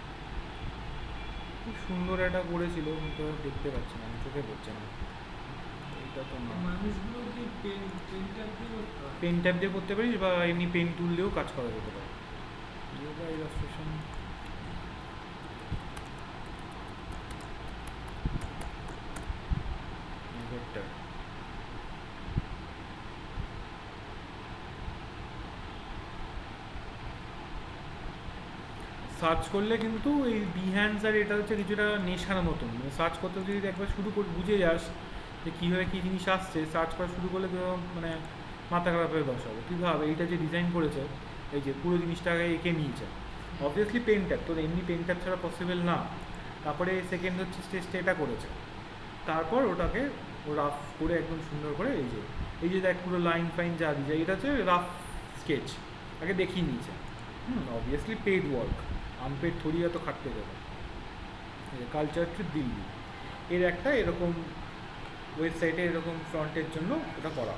খুব সুন্দর একটা করেছিল, কিন্তু দেখতে পাচ্ছি না, চোখে পড়ছে না। এইটা তো না, মানুষগুলো কি পেন ট্যাপ দিয়ে করতে হয়? পেন ট্যাপ দিয়ে করতে পারিস বা এমনি পেন টুল দিয়েও কাজ করা যেতে পারে। যোগা ইলাস্ট্রেশন ভেক্টর, সার্চ করলে কিন্তু এই বিহ্যান্ডস আর এটা হচ্ছে কিছুটা নেশার মতন, মানে সার্চ করতে যদি একবার শুরু করে বুঝে যাস যে কীভাবে কী জিনিস আসছে, সার্চ করা শুরু করলে তো মানে মাথা খারাপের দশা হবে। তুই ভাব, এইটা যে ডিজাইন করেছে, এই যে পুরো জিনিসটাকে এঁকে নিয়েছে, অবভিয়াসলি পেন ট্যাপ, তোর এমনি পেন ট্যাপ ছাড়া পসিবল না। তারপরে সেকেন্ড হচ্ছে স্টেজটা এটা করেছে, তারপর ওটাকে রাফ করে একদম সুন্দর করে এই যে দেখ পুরো লাইন ফাইন যা দিয়ে যায়, এটা হচ্ছে রাফ স্কেচ, তাকে দেখিয়ে নিয়েছে। অবভিয়াসলি পেড ওয়ার্ক, আনপেড থোড়ি এত খাটতে যাবে। কালচার ট্রিপ দিল্লি, এর একটা এরকম ওয়েবসাইটে এরকম ফ্রন্টের জন্য ওটা করা,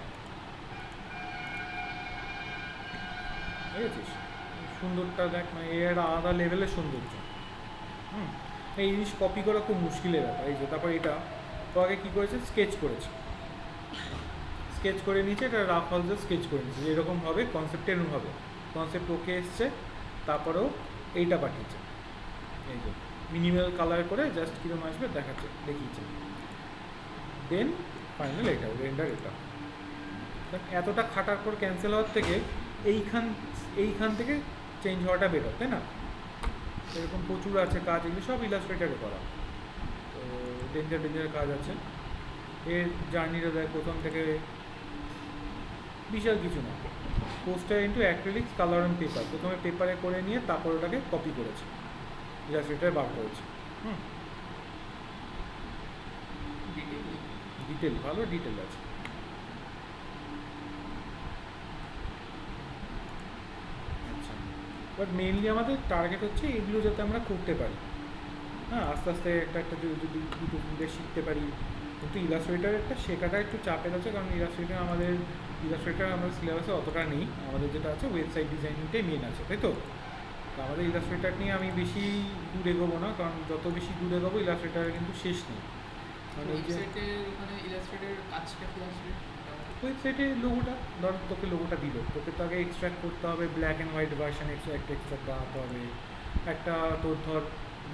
বুঝেছিস? সুন্দরটা দেখ, মানে এর একটা আলাদা লেভেলের সৌন্দর্য। এই জিনিস কপি করা খুব মুশকিলের ব্যাপার। এই যে তারপর এটা তো আগে কী করেছে, স্কেচ করেছে, স্কেচ করে নিয়েছে, এটা রাফ হাউসে স্কেচ করে নিয়েছে, এরকম হবে কনসেপ্ট, এরকম হবে কনসেপ্ট, ওকে এসছে, তারপরেও এইটা পাঠিয়েছে, এই যে মিনিমাল কালার করে জাস্ট কীরকম আসবে দেখাচ্ছে, দেখিয়েছে, দেন ফাইনাল এটা রেন্ডার। এটা এতটা খাটার পর ক্যান্সেল হওয়ার থেকে এইখান থেকে চেঞ্জ হওয়াটা বেটার, তাই না? এরকম প্রচুর আছে কাজ, এগুলো সব ইলাস্ট্রেটারে করা, তো ডেঞ্জার কাজ আছে। এর জার্নিটা দেয় প্রথম থেকে, বিশাল কিছু না। Poster into acrylics colour on paper, প্রথমে পেপারে করে নিয়ে তারপর ওটাকে কপি করেছে, ইলাস্ট্রেটারে বার করেছে। ডিটেল, ভালো ডিটেল আছে। আচ্ছা, বাট মেনলি আমাদের টার্গেট হচ্ছে এগুলো যাতে আমরা করতে পারি, হ্যাঁ, আস্তে আস্তে একটা যদি দুটো তিনটে শিখতে পারি। কিন্তু ইলাস্ট্রেটার একটা শেখাটা একটু চাপের আছে, কারণ ইলাস্ট্রেটার আমাদের সিলেবাসে অতটা নেই, আমাদের যেটা আছে ওয়েবসাইট ডিজাইনিংটাই মেন আছে, তাই তো? তো আমাদের ইলাস্ট্রেটার নিয়ে আমি বেশি দূর এগোবো না, কারণ যত বেশি দূর এগোবো ইলাস্ট্রেটারের কিন্তু শেষ নেই। মানে এই যে ওয়েবসাইটে লোগোটা, ধর তোকে লোগোটা দিল, তোকে তো আগে এক্সট্র্যাক্ট করতে হবে, ব্ল্যাক অ্যান্ড হোয়াইট ভার্সান একটা এক্সট্র্যাক্ট বানাতে হবে, একটা তোর ধর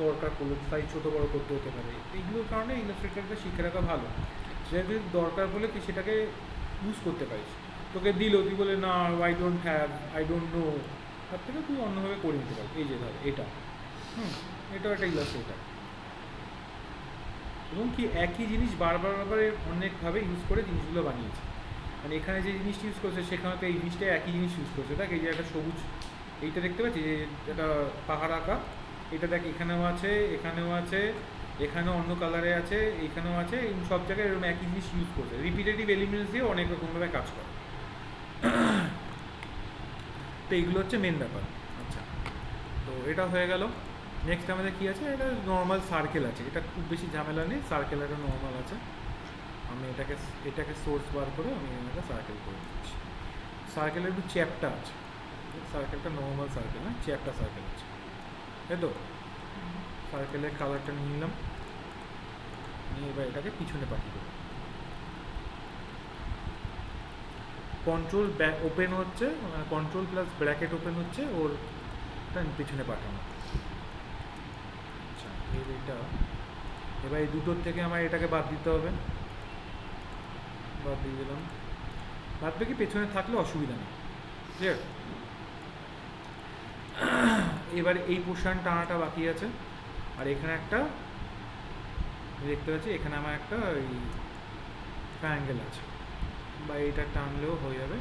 দরকার পড়লো সাইজ ছোটো বড়ো করতে হতে পারে, এইগুলোর কারণে ইলাস্ট্রেটারটা শিখে রাখা ভালো। সেটা যদি দরকার পড়লে তুই সেটাকে ইউজ করতে পারিস। তোকে দিল, তুই বলে না আই ডোন্ট নো, তার থেকে তুই অন্যভাবে করে নিতে পারিস। এই যে ধর এটা, এটাও একটা ইলাস্ট্রেটার, এবং কি একই জিনিস বারবার অনেকভাবে ইউজ করে জিনিসগুলো বানিয়েছে। মানে এখানে যে জিনিসটা ইউজ করছে সেখানে তো এই জিনিসটা একই জিনিস ইউজ করছে। দেখ এই যে একটা সবুজ, এইটা দেখতে পাচ্ছি যে একটা পাহাড় আঁকা, এটা দেখ এখানেও আছে, এখানেও আছে, এখানেও অন্য কালারে আছে, এখানেও আছে, সব জায়গায় এরকম একই জিনিস ইউজ করছে, রিপিটেটিভ এলিমেন্টস দিয়ে অনেক রকমভাবে কাজ করে। তো এইগুলো হচ্ছে মেন ব্যাপার। আচ্ছা, তো এটা হয়ে গেল। নেক্সট আমাদের কী আছে, এটা নর্মাল সার্কেল আছে, এটা খুব বেশি ঝামেলা নেই, সার্কেল একটা নর্মাল আছে। আমি এটাকে সোর্স বার করে আমি একটা সার্কেল করে দিচ্ছি। সার্কেলের একটু চ্যাপটা আছে, সার্কেলটা নর্মাল সার্কেল না, চ্যাপটা সার্কেল আছে, তাই তো? সার্কেলের কালারটা নিয়ে নিলাম, নিয়ে এবার এটাকে পিছনে পাঠিয়ে দেবো। কন্ট্রোল ওপেন হচ্ছে, কন্ট্রোল প্লাস ব্র্যাকেট ওপেন হচ্ছে ওর পিছনে পাঠানো। আচ্ছা, এটা এবার এই দুটোর থেকে আমার এটাকে বাদ দিতে হবে, বাদ দিয়ে দিলাম। বাদ বাকি পেছনে থাকলে অসুবিধা নেই, ক্লিয়ার? এবারে এই পোর্শন টানাটা বাকি আছে, আর এখানে একটা দেখতে পাচ্ছি, এখানে আমার একটা ওই ট্রায়াঙ্গেল আছে, বা এইটা টানলেও হয়ে যাবে।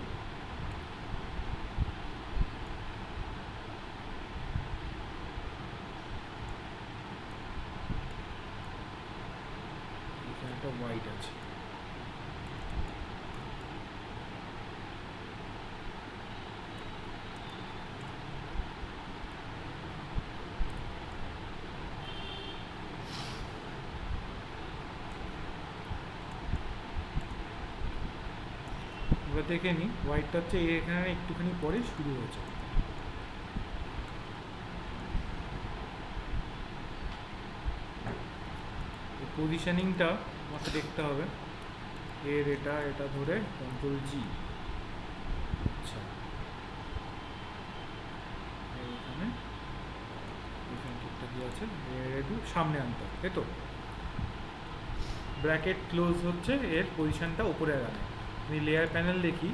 এখানে একটা হোয়াইট আছে, এবার দেখে নিই, হোয়াইটটা হচ্ছে এখানে একটুখানি পরে শুরু হয়েছে। পজিশনিংটা আমাকে দেখতে হবে, এর এটা এটা ধরে কন্ট্রোল জি। আচ্ছা, এখানে এখানে ঠিকঠাক কি আছে, এর একটু সামনে আনতে হবে, তাই তো? ব্র্যাকেট ক্লোজ হচ্ছে এর পজিশনটা উপরে আনে। আমি লেয়ার প্যানেল দেখি,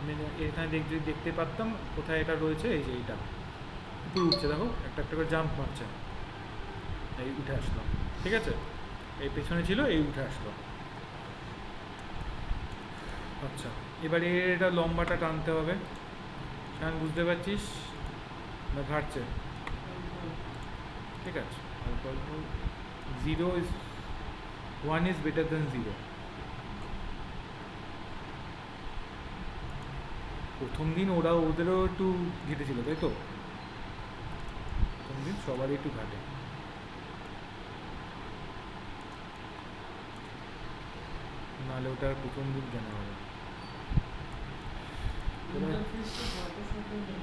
আমি এখানে দেখতে পারতাম কোথায় এটা রয়েছে, এই যে এইটা উপরে উঠছে, দেখো একটা একটা করে জাম্প মারছে, এই উঠে আসলো, ঠিক আছে? এই পেছনে ছিল, এই উঠে আসলো। আচ্ছা, এবারে এটা লম্বাটা টানতে হবে, কারণ বুঝতে পারছিস না ঘাটছে, ঠিক আছে? অল্প অল্প, 1 is better than 0। প্রথম দিন ওদেরও একটু ঘেটেছিল, তাই তো? প্রথম দিন সবারই একটু ঘাটে। নাহলে ওটা আর প্রথম দিন কেন হবে? ইন্টারফেসটা ফটোশপে নেই।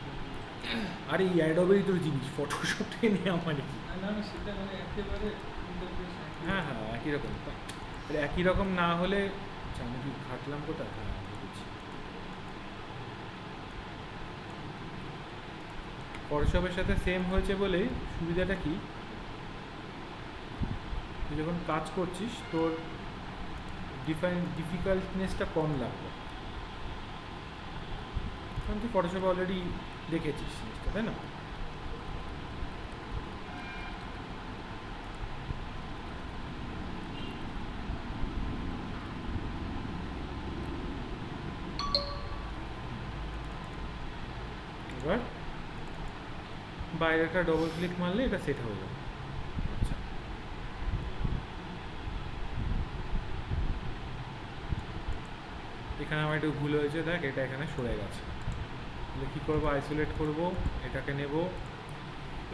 আরে এই অ্যাডোবেই তোর জিনিস, ফটোশপ থেকে নেই আমার কি? না না, সেটা মানে একেবারে ইন্টারফেস। হ্যাঁ হ্যাঁ, একই রকম। একই রকম না হলে, আচ্ছা আমি কি ঘাটলাম কোথায়? হ্যাঁ দেখেছি। ফটোশপের সাথে সেম হয়েছে বলেই সুবিধাটা কি, তুই যখন কাজ করছিস তোর ডিফিকাল্টনেসটা কম লাগবে, কারণ তুই ফটোশপে অলরেডি দেখেছিস জিনিসটা, তাই না? এবার বাইরেটা ডবল ক্লিক মারলে এটা সেট হয়ে যাবে। আচ্ছা, এখানে আমার একটু ভুল হয়েছে, দেখ এটা এখানে সরে গেছে, তাহলে কী করবো? আইসোলেট করব, এটাকে নেব।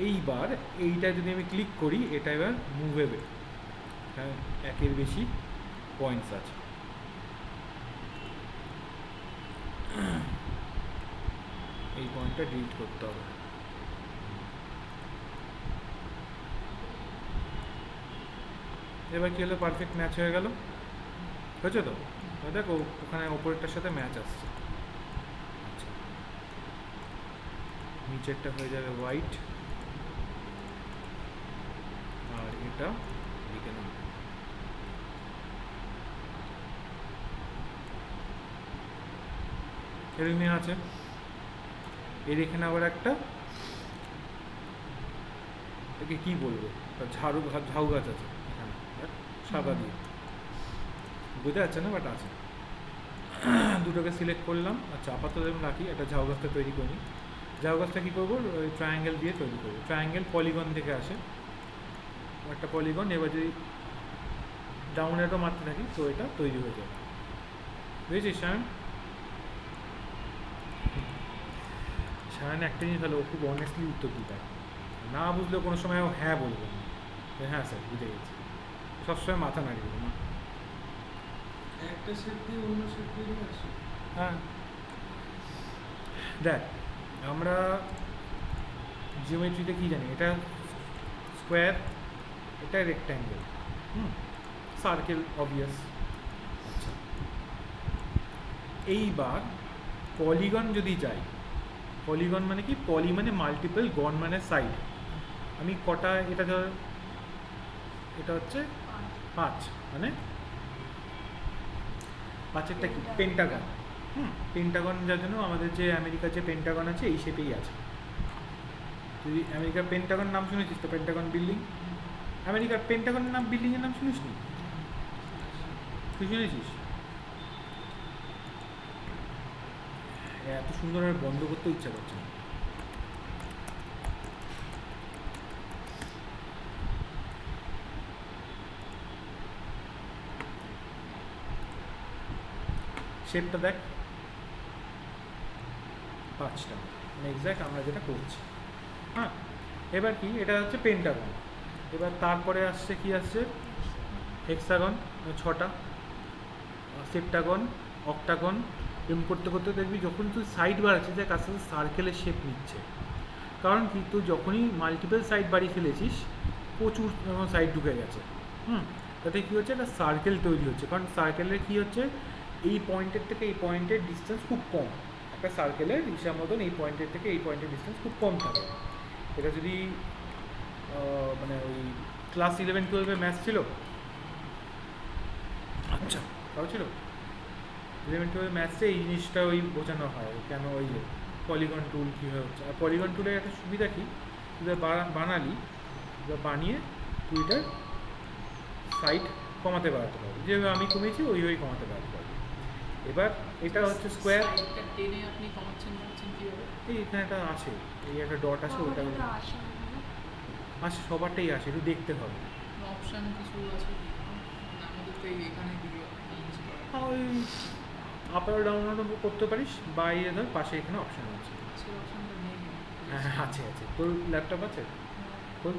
এইবার এইটা যদি আমি ক্লিক করি, এটা এবার মুভেবে, এখানে একের বেশি পয়েন্টস আছে। এই পয়েন্টটা ডিলিট করতে হবে। এবার কী হলো, পারফেক্ট ম্যাচ হয়ে গেল, হয়েছে তো? দেখো ওখানে ওপরেরটার সাথে ম্যাচ আসছে। আচ্ছা, নিচেরটা হয়ে যাবে হোয়াইট, আর এটা লিখে নাও। এরকমই আছে। এর এখানে আবার একটা, একে কী বলবো, ঝাউ গাছ আছে এখানে, সাদা দিয়ে, বোঝা যাচ্ছে না বাট আছে। দুটোকে সিলেক্ট করলাম। আচ্ছা, আপাতত যেমন রাখি, একটা ঝাউ গাছটা তৈরি করি। ঝাউ গাছটা কী করবো, ওই ট্রায়াঙ্গেল দিয়ে তৈরি করবো। ট্রায়াঙ্গেল পলিগন থেকে আসে, একটা পলিগন। এবার যদি ডাউন অ্যারো মারতে থাকি তো এটা তৈরি হয়ে যাবে, বুঝেছিস সায়ন? সায়ন একটা জিনিস ভালো, ও খুব অনেস্টলি উত্তর দিতে হয়, না বুঝলেও কোনো সময় ও হ্যাঁ বলবে না, হ্যাঁ স্যার বুঝে গেছি, সবসময় মাথা নাড়িয়ে দেবো না। একটা সেট দিয়ে অন্য সেট দিয়ে আসে। হ্যাঁ, দেখ আমরা জিওমেট্রিতে কী জানি, এটা স্কোয়ার, এটা রেক্ট্যাঙ্গেল, সার্কেল অবভিয়াস। আচ্ছা, এইবার পলিগন যদি যাই, পলিগন মানে কি? পলি মানে মাল্টিপল, গন মানে সাইড। আমি কটা, এটা ধর, এটা হচ্ছে 5, মানে 5-এরটা কি? পেন্টাগন। পেন্টাগন যার জন্য আমাদের যে আমেরিকার যে পেন্টাগন আছে এই শেপেই আছে। তুই আমেরিকার পেন্টাগন নাম শুনেছিস তো? পেন্টাগন বিল্ডিং, আমেরিকার পেন্টাগনের নাম, বিল্ডিংয়ের নাম শুনিস নি? তুই শুনেছিস? এত সুন্দর আর বন্ধ করতে ইচ্ছা করছে না। শেপটা দেখ, 5টা, মানে এক্স্যাক্ট আমরা যেটা করছি। হ্যাঁ, এবার কি, এটা হচ্ছে পেন্টাগন। এবার তারপরে আসছে কি, আসছে হেক্সাগন, 6টা, সেপ্টাগন, অক্টাগন, এরকম করতে করতে দেখবি যখন তুই সাইড বাড়াচ্ছিস দেখ আস্তে আস্তে সার্কেলের শেপ নিচ্ছে। কারণ কি, তুই যখনই মাল্টিপল সাইড বাড়িয়ে ফেলেছিস প্রচুর সাইড ঢুকে গেছে, তাতে কী হচ্ছে, একটা সার্কেল তৈরি হচ্ছে। কারণ সার্কেলের কী হচ্ছে, এই পয়েন্টের থেকে এই পয়েন্টের ডিস্টেন্স খুব কম। একটা সার্কেলের হিসাব মতন এই পয়েন্টের থেকে এই পয়েন্টের ডিস্টেন্স খুব কম থাকে। এটা যদি মানে ওই ক্লাস 11-12 ম্যাথস ছিল, আচ্ছা তাও ছিল 11-12 ম্যাথসে এই জিনিসটা ওই বোঝানো হয় কেন, ওই যে পলিগন টুল কীভাবে হচ্ছে। আর পলিগন টুলের একটা সুবিধা কি, তুই বানালি বা বানিয়ে তুই এটার সাইড কমাতে বাড়াতে পারবি, যেভাবে আমি কমিয়েছি ওইভাবেই কমাতে বাড়াতে পারবি। এবার এটা হচ্ছে স্কোয়ার, সাইডটা টেনে আপনি কমাচ্ছেন কিভাবে? এই এখানে একটা আছে, এই একটা ডট আছে, ওইটা আমাদের তো আসে না, না? আসে, সবারটাই আসে, একটু দেখতে হবে। অপশন কিছু আছে কি? না, আমাদের তো এখানে ভিডিও ইউজ করা। ওই আপ আর ডাউনলোড করতে পারিস, বা এই ধর পাশে এখানে অপশান আছে। সেই অপশনটা নেই। হ্যাঁ হ্যাঁ আছে আছে, তোর ল্যাপটপ আছে খোল।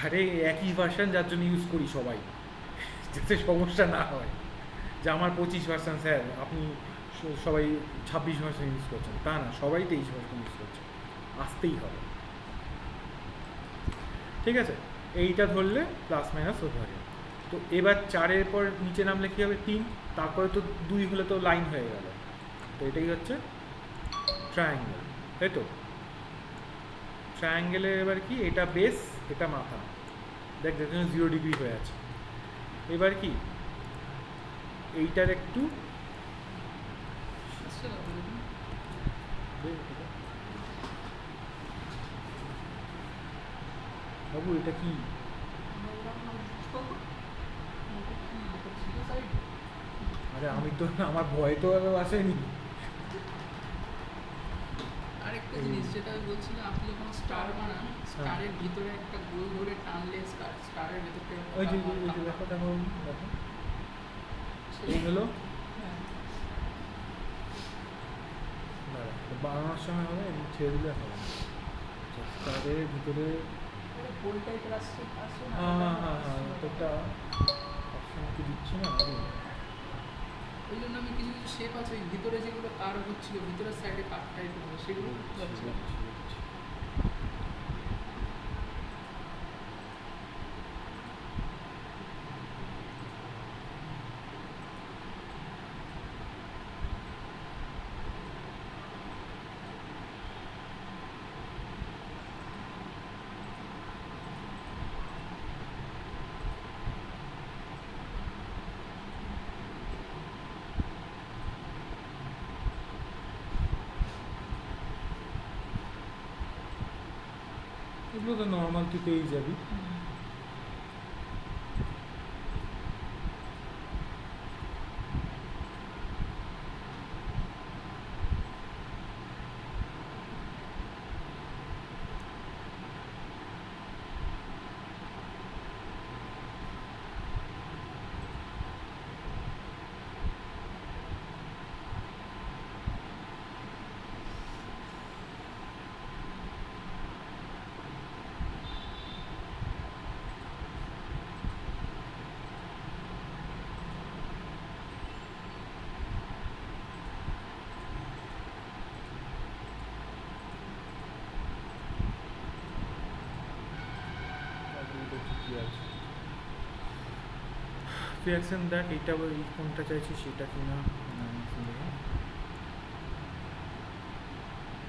আরে একই ভার্সান যার জন্য ইউজ করি সবাই, যাতে সমস্যা না হয় যে আমার 25 ভার্সান স্যার, আপনি সবাই 26 ভার্সান ইউজ করছেন, তা না, সবাই 23 ভার্সান ইউজ করছে, আসতেই হবে। ঠিক আছে, এইটা ধরলে প্লাস মাইনাস ওভারে। তো এবার 4-এর পর নিচে নামলে কী হবে, 3, তারপরে তো 2 হলে তো লাইন হয়ে গেল। তো এটাই হচ্ছে ট্রায়াঙ্গেল, তাই তো? ট্রায়াঙ্গেলের এবার কি, এটা বেস, এটা মাথা, দেখ দেখুন 0 ডিগ্রি হয়ে আছে। এবার কি, এইটার একটু বাবু এটা কি, আরে আমি তো, আমার ভয় তো আসেনি। আরেকটা জিনিস যেটা আমি বলছিলাম, আপনি যখন স্টার বানান, স্টারের ভিতরে একটা গোল ধরে টানলে স্টারের ভেতর থেকে ওই যে ওই যে দেখো দেখো দেখো, এই হলো দাঁড়া, বানানোর সময় হবে, এবং ছেড়ে দিলে হবে না। তাদের ভিতরে গোল টাইপের আসছে না? হ্যাঁ হ্যাঁ হ্যাঁ, তোরটা অপশন কি দিচ্ছি না আমি। ওই জন্য আমি কিছু কিছু শেপ আছে ওই ভিতরে যেগুলো কার হচ্ছিল, ভিতরের সাইডে কার টাইপের হবে, সেগুলো যাচ্ছে। এগুলো তো নর্মাল, তুই পেয়েই যাবি। তুই অ্যাকশন দেখ, এইটা এই কোনটা চাইছিস, সেটা কিনা।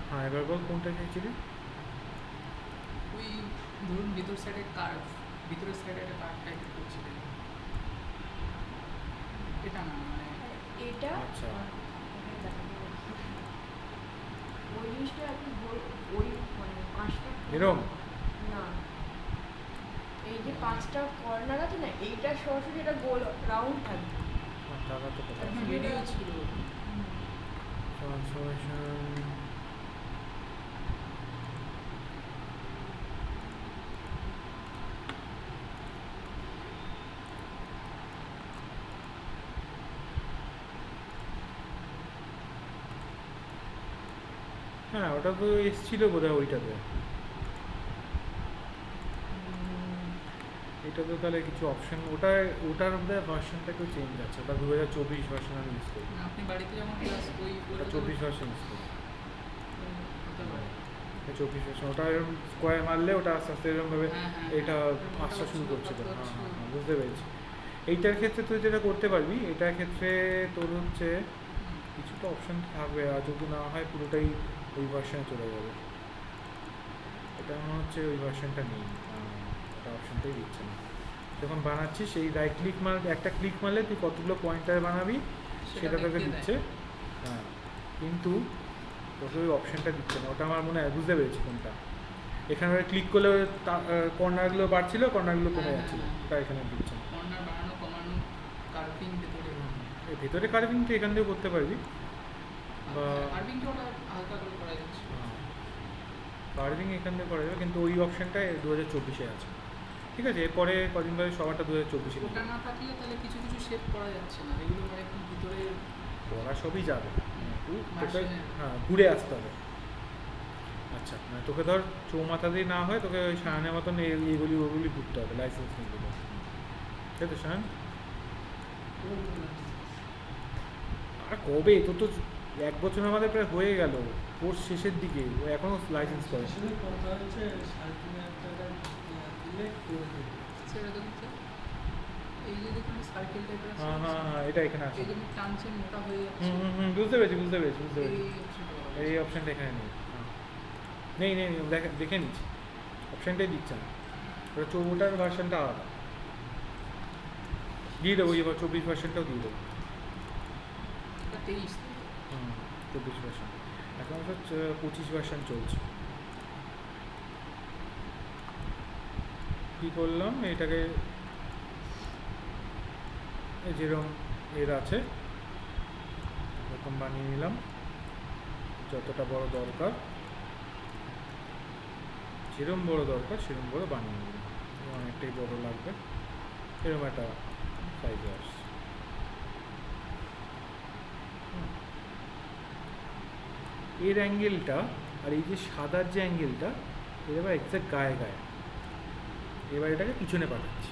হ্যাঁ এবার বল কোনটা চাইছিলি। ওই ধরুন ভিতর সাইডে কার্ভ, ভিতরের সাইডে একটা কার্ভ টাইপের করছিলেন, এটা না মানে এটা আচ্ছা। ওই জিনিসটা আপনি ওই মানে 5টা এরম না, এই যে 5টা কর্নার আছে না, এইটা সরাসরি এটা গোল রাউন্ড থাকবে। টাকা তো কোথায়, একটা ভিডিও ছিল। ট্রান্সফরমেশন, হ্যাঁ ওটা তো এসছিল বোধহয় ওইটাতে। এইটা তো তাহলে কিছু অপশন ওটার মধ্যে ভার্সনটা একটু চেঞ্জ আছে, ওটা 2024 ভার্সন আমি ইউজ করি, আপনি বাড়িতে যখন ক্লাস ওই ওটা 24 ভার্সন ইউজ করি, হতে পারে। 24 ভার্সন। ওটা এরকম স্কোয়ার মারলে ওটা আস্তে আস্তে এরকমভাবে হ্যাঁ, হ্যাঁ, এটা হ্যাঁ, আসা শুরু ওটা করছে তো। হচ্ছিল, হ্যাঁ হচ্ছিল। বুঝতে পেরেছি। এইটার ক্ষেত্রে তুই যেটা করতে পারবি, এটার ক্ষেত্রে তোর হচ্ছে কিছুটা অপশন থাকবে, আর যদি না হয় পুরোটাই ওই ভার্সনে চলে যাবে। এটা মনে হচ্ছে ওই ভার্সনটা নেই, ওটা অপশনটাই দিচ্ছে না। যখন বানাচ্ছিস সেই রাইট ক্লিক একটা ক্লিক মারলে তুই কতগুলো পয়েন্টার বানাবি সেটা তোকে দেখিয়ে দিচ্ছে। দেয়। হ্যাঁ, কিন্তু তোকে ওই অপশনটা দিচ্ছে না, ওটা আমার মনে হয় বুঝতে পেরেছি কোনটা। এখানে ক্লিক করলে কর্নারগুলো বাড়ছিল, কর্নারগুলো কমে হ্যাঁ, যাচ্ছিল, হ্যাঁ, ওটা এখানে দিচ্ছে না। কর্নার বাড়ানো কমানো, কার্ভিং ভেতরে। এর ভেতরে কার্ভিং তুই এখান থেকে করতে পারবি, বা কার্ভিংটা ওটা হালকা করে করা যাচ্ছে। কার্ভিং এখান থেকে করা যাবে, কিন্তু ওই অপশনটা 2024-এ আছে। ঠিক আছে, এরপরে কদিন পরে সবারটা 2024-এ ওটা না থাকলে তাহলে কিছু কিছু শেপ করা যাচ্ছে না, যেগুলো মানে একটু ভিতরে ওরা সবই যাবে, তোকে Version-এর। হ্যাঁ ঘুরে আসতে হবে। আচ্ছা, মানে তোকে ধর চৌমাথা দিয়ে না হয়, তোকে ওই সায়নের মতন এইগুলি ওগুলি ঘুরতে হবে লাইসেন্স নিয়ে গেলে, তাই তো সায়ন? আর কবে, তোর তো 1 বছর আমাদের প্রায় হয়ে গেল, কোর্স শেষের দিকে, ও এখনও লাইসেন্স করে। আসলে কথা হচ্ছে 3.5 টাকা দিলে করে দেবে। সেটা দেখুন স্যার, এই যে দেখুন সার্কেল টাইপের আছে, হ্যাঁ হ্যাঁ হ্যাঁ, এটা এখানে আছে। এই জন্য টানছেন মোটা হয়ে যাচ্ছে। বুঝতে পেরেছি বুঝতে পেরেছি বুঝতে এই পেরেছি। option-টা পাওয়া এই যাচ্ছে। অপশানটা এখানে নেই, নেই নেই নেই, দেখে নিচ্ছি, অপশানটাই দিচ্ছে না। ওটা ওটার ভার্সনটা আলাদা, দিয়ে দেবো, এবার 24 ভার্সনটাও দিয়ে দেবো। এটা 23 24 ভার্সন, এখন হচ্ছে 25 ভার্সন চলছে। কী করলাম, এটাকে যেরকম এর আছে এরকম বানিয়ে নিলাম, যতটা বড় দরকার, যেরকম বড় দরকার সেরকম বড় বানিয়ে নিলাম, অনেকটাই বড় লাগবে, এরকম একটা সাইজে আসছে। এর অ্যাঙ্গেলটা আর এই যে সাদার যে অ্যাঙ্গেলটা, এর এবার এক্স্যাক্ট গায়ে গায়ে, এবার এটাকে পিছনে পাঠাচ্ছি,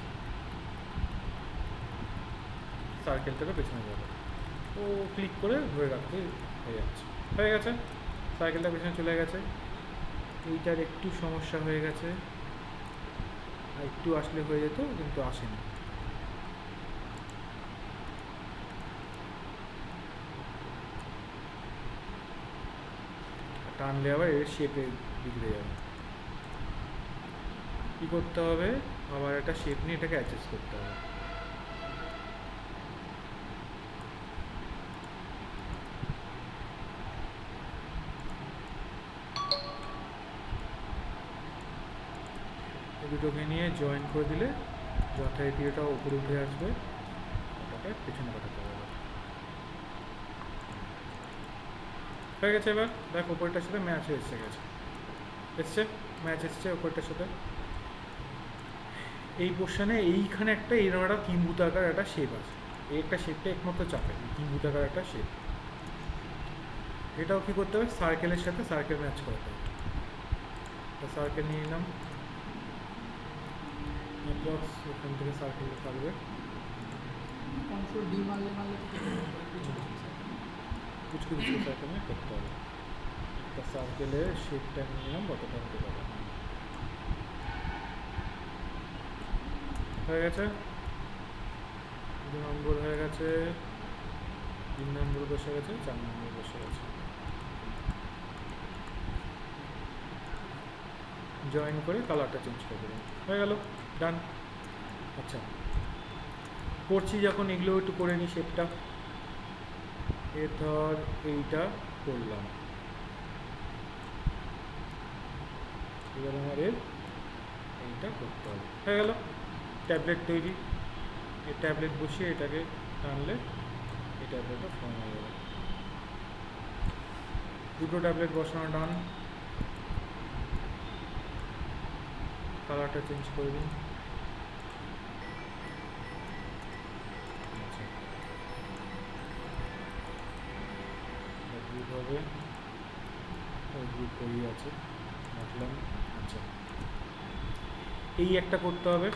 সার্কেলটাকে পেছনে যাবে, ও ক্লিক করে ধরে রাখতে হয়ে যাচ্ছে, হয়ে গেছে, সার্কেলটা পেছনে চলে গেছে। এইটার একটু সমস্যা হয়ে গেছে, আর একটু আসলে হয়ে যেত, কিন্তু আসেনি। টানলে আবার এর শেপে বিগড়ে যাবে। কী করতে হবে, আবার একটা শেপ নিয়ে এটাকে অ্যাডজাস্ট করতে হবে। এই দুটোকে নিয়ে জয়েন করে দিলে যথারীতি এটা উপরে উঠে আসবে, ওটাকে পেছনে পাঠাতে হবে। হয়ে গেছে, এবার দেখ ওপরটার সাথে ম্যাচ এসে গেছে, ম্যাচ এসছে ওপরটার সাথে। এই পোর্শনে এইখানে একটা এরকম একটা কিম্বুতাকার একটা শেপ আছে, এই একটা শেপটা একমাত্র চাপে, কিম্বুতাকার একটা শেপ। এটাও কী করতে হবে, সার্কেলের সাথে সার্কেল ম্যাচ করতে হবে। সার্কেল নিয়ে নিলাম, অ্যাপ্রক্স ওখান থেকে সার্কেলটা থাকবে, কন্ট্রোল ডি মারলে কিছু কিছু circle। কিছু সার্কেল নিয়ে করতে হবে। একটা সার্কেলের শেপটা নিয়ে নিলাম, কতটা হতে পারে। হয়ে গেছে, 2 নম্বর হয়ে গেছে, 3 নম্বর বসে গেছে, 4 নম্বর বসে গেছে। জয়েন করে কালারটা চেঞ্জ করে দেবেন, হয়ে গেল, ডান। আচ্ছা, করছি যখন এগুলো একটু করে নিই শেপটা। এর ধর এইটা করলাম, এবার আমার এইটা করতে হবে, হয়ে গেল, ট্যাবলেট তৈরি। এই ট্যাবলেট বসিয়ে এটাকে টানলে এই ট্যাবলেটটা ফর্ম হয়ে যাবে। দুটো ট্যাবলেট বসানো ডান, কালারটা চেঞ্জ করে দিন। আচ্ছা, গ্রুপ হবে, গ্রুপ হয়েই আছে, রাখলাম। আচ্ছা, এই একটা করতে হবে,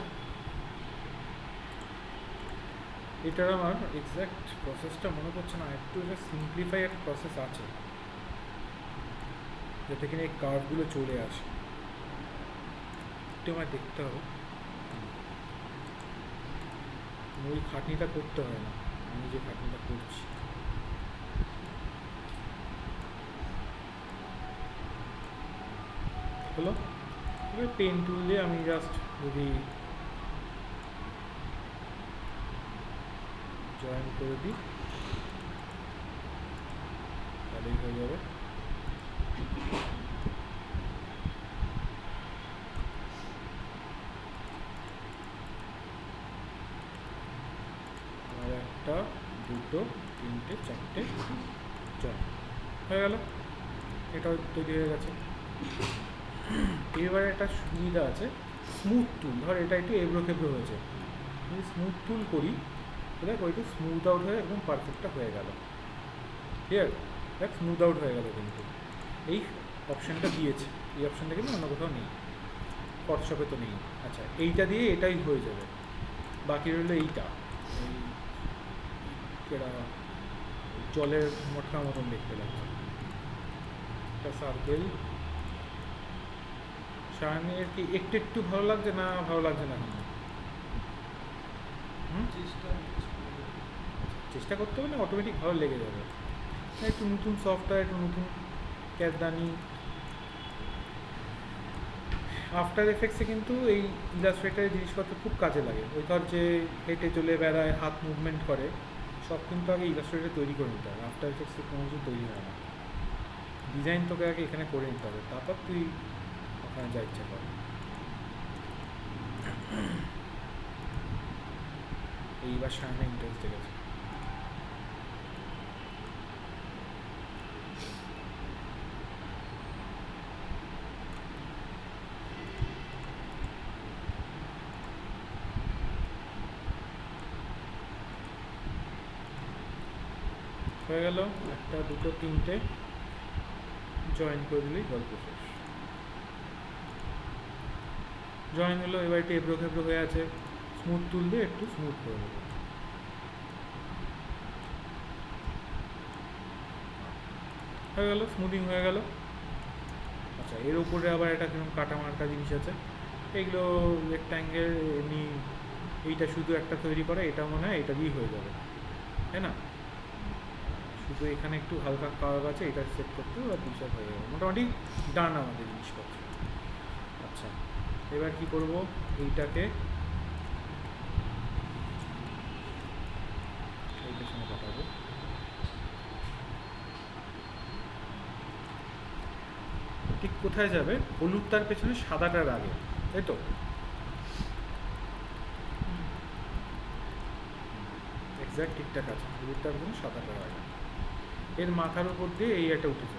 এটার আমার এক্স্যাক্ট প্রসেসটা মনে পড়ছে না, একটু এটা সিম্পলিফাই একটা প্রসেস আছে যাতে কিনা এই কার্ভগুলো চলে আসে, একটু আমার দেখতে হবে। ওই খাটনিটা করতে হয় না, আমি যে খাটনিটা করছি। হলো, এবার পেন টুল দিয়ে আমি জাস্ট যদি জয়েন করে দিই তাহলেই হয়ে যাবে। আর একটা, দুটো, তিনটে, চারটে জয়েন হয়ে গেল, এটাও তৈরি হয়ে গেছে। এবারে একটা সুবিধা আছে, স্মুথ টুল। ধর এটা একটু এবড়ো খেবড়ো হয়েছে, যদি স্মুথ টুল করি তাহলে ওইটু স্মুথ আউট হয়ে একদম পারফেক্টটা হয়ে গেল। ক্লিয়ার? দেখ স্মুথ আউট হয়ে গেল, কিন্তু এই অপশানটা দিয়েছে, এই অপশানটা কিন্তু অন্য কোথাও নেই, ফটোশপে তো নেই। আচ্ছা, এইটা দিয়ে এটাই হয়ে যাবে, বাকি রইলো এইটা, এই কেরা জলের মটকা মতন দেখতে লাগছে একটা সার্কেল। শায়নের কি একটু একটু ভালো লাগছে না, ভালো লাগছে না? চেষ্টা করতে হবে না, অটোমেটিক ভালো লেগে যাবে। একটু নতুন সফটওয়্যার, একটু নতুন ক্যাশদানি। আফটার এফেক্টসে কিন্তু এই ইলাস্ট্রেটারের জিনিসপত্র খুব কাজে লাগে। ওই ধর যে হেঁটে চলে বেড়ায়, হাত মুভমেন্ট করে, সব কিন্তু আগে ইলাস্ট্রেটার তৈরি করে নিতে হবে। আফটার এফেক্টসে কোনো কিছু তৈরি হয় না, ডিজাইন তোকে আগে এখানে করে নিতে হবে, তারপর তুই ওখানে যা ইচ্ছা কর। এইবার সামনে ইন্টারেস্ট গেছে। হয়ে গেল, একটা, দুটো, তিনটে জয়েন করে দিলেই গল্প শেষ। জয়েন হলো, এবার একটু এবড়ো খেবড়ো হয়ে আছে, স্মুথ টুল দিয়ে একটু স্মুথ করে দেবো। হয়ে গেল, স্মুথিং হয়ে গেল। আচ্ছা, এর উপরে আবার একটা কিরকম কাটা মার্কা জিনিস আছে, এইগুলো রেক্ট্যাঙ্গেল এমনি, এইটা শুধু একটা তৈরি করে, এটা মনে হয় এটা দিয়েই হয়ে যাবে, তাই না? শুধু এখানে একটু হালকা কার্ভ আছে, এটা সেট করতে হবে, পিকচার হয়ে যাবে, মোটামুটি ডান আমাদের জিনিসপত্র। আচ্ছা, এবার কি করব, এইটাকে এই পেছনে পাঠাবো। ঠিক কোথায় যাবে? হলুদ তার পেছনে সাদাটার আগে, তাই তো? এক্স্যাক্ট ঠিকঠাক আছে, হলুদ তার পেছনে সাদাটার আগে। এর মাথার উপর দিয়ে এই একটা উঠেছে,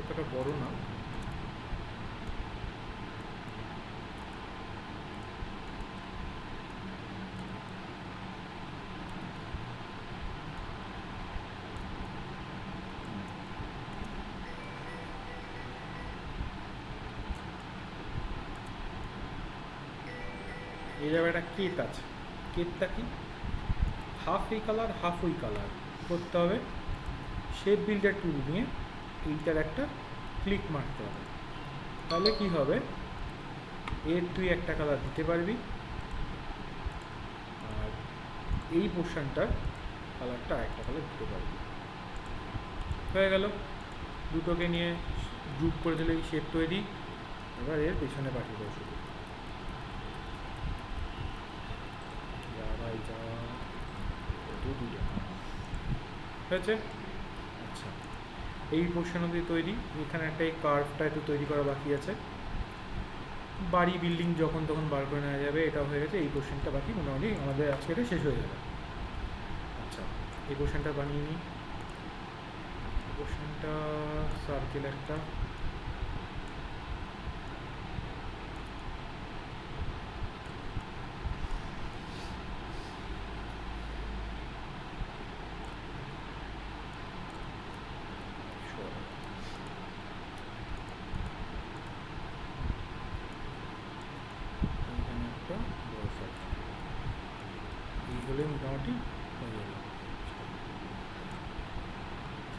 এতটা বড় না। এই জায়গায় একটা কেত আছে, কেতটা কি? হাফ এই কালার, হাফ ওই কালার করতে হবে। শেপ বিল্ডার টুল নিয়ে এইটার একটা ক্লিক মারতে হবে, তাহলে কি হবে, এর তুই একটা কালার দিতে পারবি, আর এই পোর্শনটার কালারটা আরেকটা কালার দিতে পারবি। হয়ে গেল, দুটোকে নিয়ে গ্রুপ করে দিলে এই শেপ তৈরি। এবার এর পেছনে পাঠিয়ে দেবো শুধু, যা ভাই যা, দুটো হয়েছে। আচ্ছা, এই পোর্শন অবধি তৈরি। এখানে একটা এই কার্ভটা একটু তৈরি করা বাকি আছে, বাড়ি বিল্ডিং যখন তখন বার করে নেওয়া যাবে। এটা হয়ে গেছে, এই পোর্শনটা বাকি, মোটামুটি আমাদের আজকে এটা শেষ হয়ে যাবে। আচ্ছা, এই পোর্শনটা বানিয়ে নিই। পোর্শনটা সার্কেল একটা, এই হলে মোটামুটি হয়ে যাবে।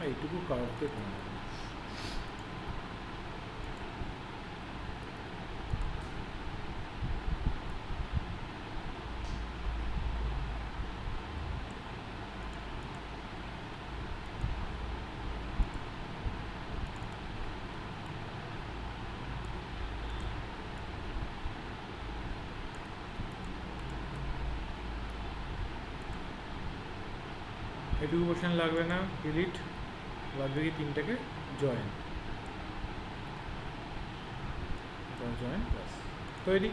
এইটুকু কার্ভকে কমে যাবে। এটুকু পোর্শন লাগবে না, ডিলিট, লাগবে কি তিনটাকে জয়েন, জয়েন ব্যাস তৈরি।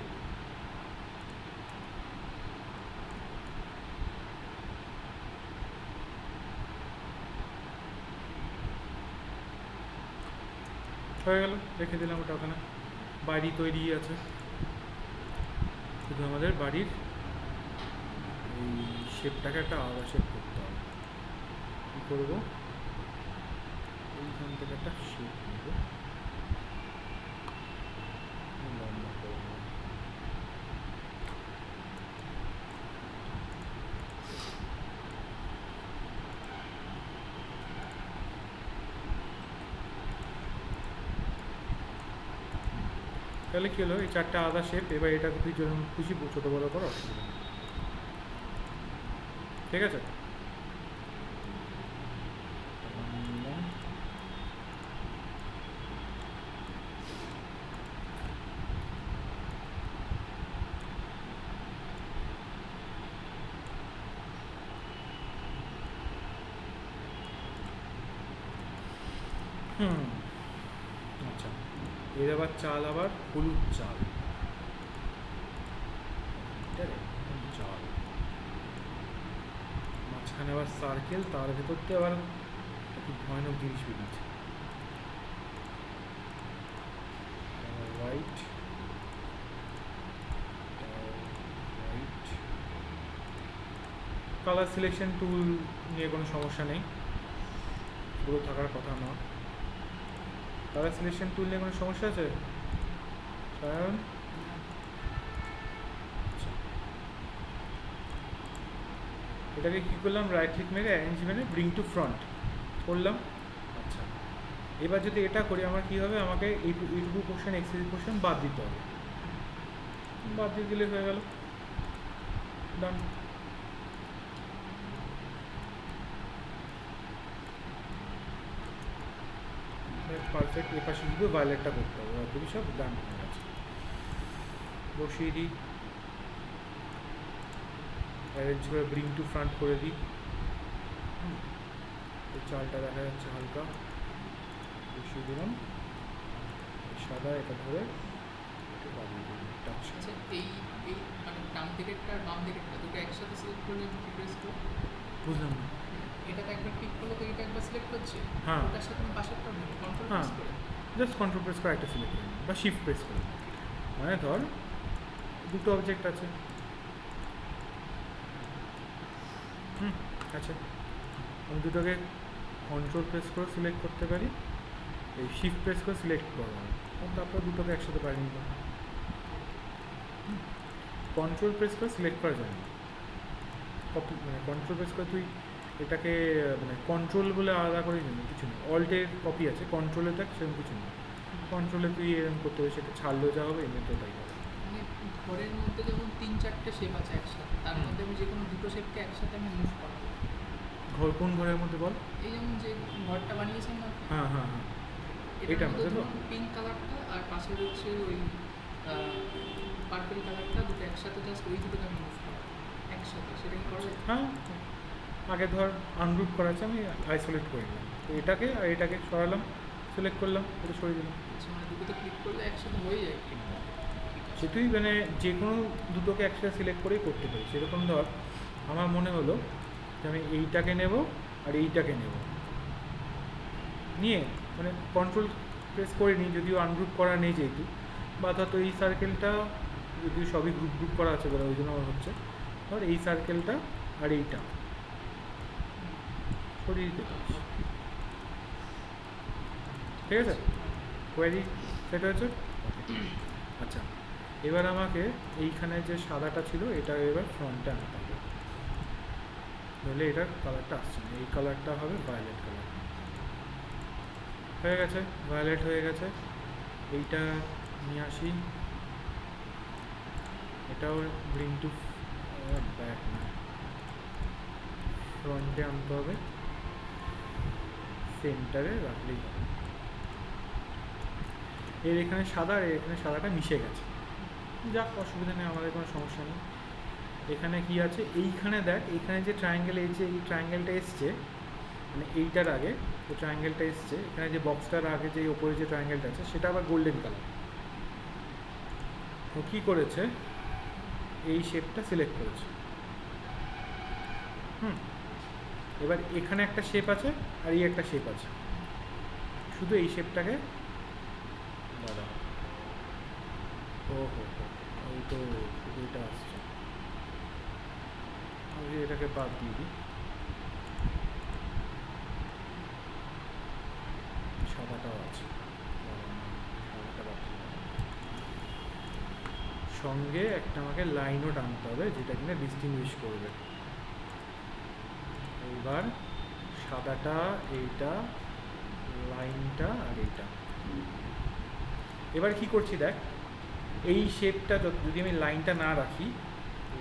হয়ে গেল, রেখে দিলাম ওটা ওখানে। বাড়ি তৈরি আছে, শুধু আমাদের বাড়ির এই শেপটাকে একটা আলাদা শেপ করতে হবে। কী করবো, এইখান থেকে একটা শেপ নেব, লম্বা করবো। তাহলে কী হলো, এই চারটে আলাদা শেপ। এবার এটাকে তুই যেরকম খুশি ছোটো বড়ো করো, অসুবিধা নেই। ঠিক আছে, আচ্ছা, এর আবার চাল, আবার হলুদ চাল, চাল মাঝখানে আবার সার্কেল, তার ভেতর দিয়ে আবার একটু ভয়ানক জিনিস বেরিয়েছে, white white. Colour selection tool নিয়ে কোনো সমস্যা নেই, পুরো থাকার কথা না। কালার সিলেকশন টুল নিয়ে কোনো সমস্যা আছে কারণ এটাকে কী করলাম, রাইট ক্লিক মেরে অ্যারেঞ্জমেন্টে ব্রিং টু ফ্রন্ট করলাম। আচ্ছা, এবার যদি এটা করি আমার কী হবে, আমাকে এইটুকু পোর্শন এক্সেস পোর্শন বাদ দিতে হবে, বাদ দিয়ে দিলে হয়ে গেল, ডান। পারফেক্ট। এ পাশে শুধু ভায়োলেটটা করতে হবে, আর বাকি সব ডান হয়ে গেছে। বসিয়ে দিই, অ্যারেঞ্জ করে ব্রিং টু ফ্রন্ট করে দিই। এই চালটা দেখা যাচ্ছে হালকা, বসিয়ে দিলাম, সাদা এটা ধরে একটু বাড়িয়ে দিলাম, টাচ। আচ্ছা, এই এই মানে ডান দিকেরটা আর বাম দিকেরটা দুটো একসাথে সিলেক্ট করলে কি প্রেস করব? বুঝলাম না। এটাতে একবার ক্লিক করলে তো এটা একবার সিলেক্ট হচ্ছে, হ্যাঁ। ওটার সাথে আমি পাশেরটা নেব, কন্ট্রোল হ্যাঁ, প্রেস করে। জাস্ট কন্ট্রোল প্রেস করে একটা সিলেক্ট করে বা শিফট প্রেস করে। মানে ধর দুটো অবজেক্ট আছে, আচ্ছা, আমি দুটোকে কন্ট্রোল প্রেস করে সিলেক্ট করতে পারি, এই শিফট প্রেস করে সিলেক্ট করবো, তারপর দুটোকে একসাথে পারি নিলাম। কন্ট্রোল প্রেস করে সিলেক্ট করা যায় না, কপি মানে কন্ট্রোল প্রেস করে তুই এটাকে মানে কন্ট্রোল বলে আলাদা করে নিবি, কিছু নেই। অল্টের কপি আছে, কন্ট্রোলে দেখ সেরকম কিছু নেই। কন্ট্রোলে তুই এরকম করতে হবে, সেটা ছাড়লেও যা হবে, এমনিতেও তাই হবে। মানে ঘরের মধ্যে যেমন 3-4টে শেপ আছে একসাথে, তার মধ্যে আমি যে কোনো দুটো শেপকে একসাথে আমি মুভ করাবো। ঘর কোন ঘরের মধ্যে বল? এই যেমন যে ঘরটা বানিয়েছেন না, হ্যাঁ হ্যাঁ হ্যাঁ, এটার এটার মধ্যে মধ্যে তো? ধরুন পিঙ্ক কালারটা আর পাশে হচ্ছে ওই পার্পল কালারটা, দুটো একসাথে জাস্ট ওই দুটোকে আমি মুভ করাবো একসাথে, সেটা কি করা যায়? হ্যাঁ, আগে ধর আনগ্রুপ করা আছে, আমি আইসোলেট করে নিলাম, তো এটাকে আর এটাকে সরালাম, সিলেক্ট করলাম, এটা সরিয়ে দিলাম। আচ্ছা, মানে দুটোতে ক্লিক করলে একসাথে হয়ে যায় কি? সে তুই মানে যে কোনো দুটোকে একসাথে সিলেক্ট করেই করতে পারি। সেরকম ধর আমার মনে হলো যে আমি এইটাকে নেব আর এইটাকে নেব, নিয়ে মানে কন্ট্রোল প্রেস করে নিই, যদিও আনগ্রুপ করা নেই যেহেতু, বা ধর তো এই সার্কেলটা যদিও সবই গ্রুপ গ্রুপ করা আছে বলে ওই জন্য আমার হচ্ছে, ধর এই সার্কেলটা আর এইটা সরিয়ে দিতে পারিস। ঠিক আছে, কোয়ারি সেট হয়েছে। আচ্ছা, এবার আমাকে এইখানে যে সাদাটা ছিল এটা এবার ফ্রন্টে আনতে হবে। নইলে এটার কালারটা আসছে না, এই কালারটা হবে ভায়োলেট কালার। হয়ে গেছে, ভায়োলেট হয়ে গেছে। এইটা নিয়ে আসি, এটাও ব্রিং টু ব্যাক না, ফ্রন্টে আনতে হবে, সেন্টারে রাখলেই হবে। এর এখানে সাদা আর এখানে সাদাটা মিশে গেছে, যাক অসুবিধা নেই, আমাদের কোনো সমস্যা নেই। এখানে কি আছে, এইখানে দেখ, এইখানে যে ট্রায়াঙ্গেল, এই যে এই ট্রায়াঙ্গেলটা এসছে, মানে এইটার আগে যে ট্রায়াঙ্গেলটা এসছে, এখানে যে বক্সটার আগে যে ওপরে যে ট্রায়াঙ্গেলটা আছে সেটা আবার গোল্ডেন কালার। ও কী করেছে, এই শেপটা সিলেক্ট করেছে। এবার এখানে একটা শেপ আছে আর এই একটা শেপ আছে, শুধু এই শেপটাকে দাদা, ও হো, ওই তো শুধু এটা আসছে, আমি এটাকে বাদ দিয়ে দিই, সাদাটাও আছে, সাদাটা বাদ দিয়ে দিই। সঙ্গে একটা আমাকে লাইনও টানতে হবে যেটা কিনা ডিস্টিংগুইশ করবে। এইবার সাদাটা, এইটা, লাইনটা আর এইটা। এবার কি করছি দেখ, এই শেপটা যদি আমি লাইনটা না রাখি,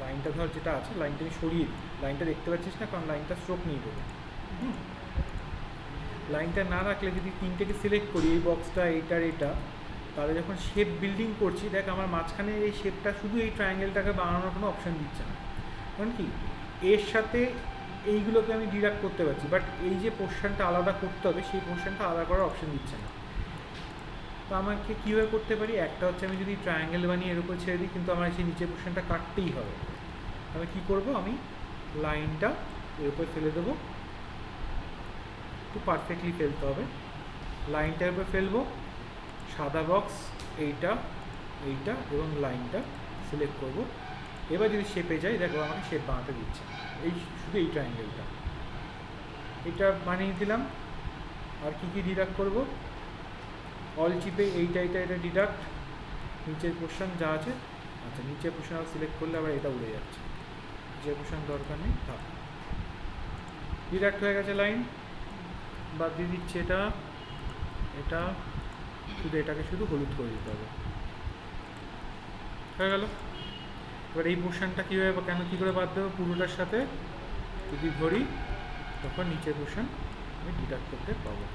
লাইনটা ধর যেটা আছে লাইনটা আমি সরিয়ে দিই, লাইনটা দেখতে পাচ্ছিস না, কারণ লাইনটা স্ট্রোক নিয়ে দেবো। লাইনটা না রাখলে যদি তিনটেকে সিলেক্ট করি, এই বক্সটা, এইটার এটা, তাহলে যখন শেপ বিল্ডিং করছি দেখ আমার মাঝখানে এই শেপটা শুধু এই ট্রায়াঙ্গেলটাকে বানানোর কোনো অপশান দিচ্ছে না। কারণ কি, এর সাথে এইগুলোকে আমি ডিডাক্ট করতে পারছি, বাট এই যে পোর্শনটা আলাদা করতে হবে সেই পোর্শনটা আলাদা করার অপশান দিচ্ছে না। তো আমাকে কীভাবে করতে পারি, একটা হচ্ছে আমি যদি ট্রায়াঙ্গেল বানিয়ে এর উপর ছেড়ে দিই, কিন্তু আমার সেই নিচের পোর্শনটা কাটতেই হবে। আমি কী করব, আমি লাইনটা এর উপর ফেলে দেবো, একটু পারফেক্টলি ফেলতে হবে, লাইনটার উপর ফেলবো, সাদা বক্স, এইটা, এইটা এবং লাইনটা সিলেক্ট করব। এবার যদি শেপে যাই, দেখো আমাকে শেপ বানাতে দিচ্ছে, এই শুধু এই ট্রায়াঙ্গেলটা, এটা বানিয়ে দিলাম। আর কি কি ডিডাক্ট করব, অল চিপে এইটা এটা এটা ডিডাক্ট, নিচের পোর্শন যা আছে, আচ্ছা নিচের পোর্শন আবার সিলেক্ট করলে আবার এটা উড়ে যাচ্ছে, নিচের পোর্শন দরকার নেই, থাক। ডিডাক্ট হয়ে গেছে লাইন, বাদ দিয়ে দিচ্ছে এটা, এটা, শুধু এটাকে শুধু হলুদ করে দিতে হবে, হয়ে গেল। এবার এই পোর্শনটা কীভাবে বা কেন কী করে বাদ দেবো, পুরোটার সাথে যদি ধরি তখন নিচের পোর্শন আমি ডিডাক্ট করতে পাবো।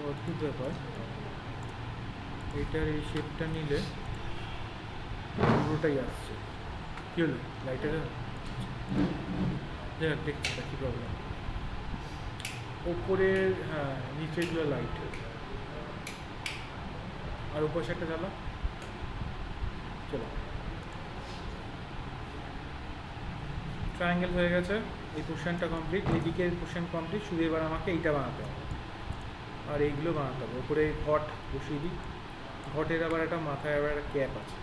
অদ্ভুত ব্যাপার, এইটার এই শেপটা নিলে পুরোটাই আসছে, কী হলো লাইটার, যাই হোক দেখছি কী প্রবলেম। ওপরের, হ্যাঁ নিচেগুলো লাইট, আর উপর সাইডটা জ্বালা, চলো। ট্রায়াঙ্গেল হয়ে গেছে, এই পোর্শনটা কমপ্লিট, এদিকের পোর্শন কমপ্লিট, শুধু এবার আমাকে এইটা বানাতে হবে আর এইগুলো বানাতে হবে। ওপরে ঘট বসিয়ে দিই, ঘটের আবার একটা মাথায় আবার একটা ক্যাপ আছে,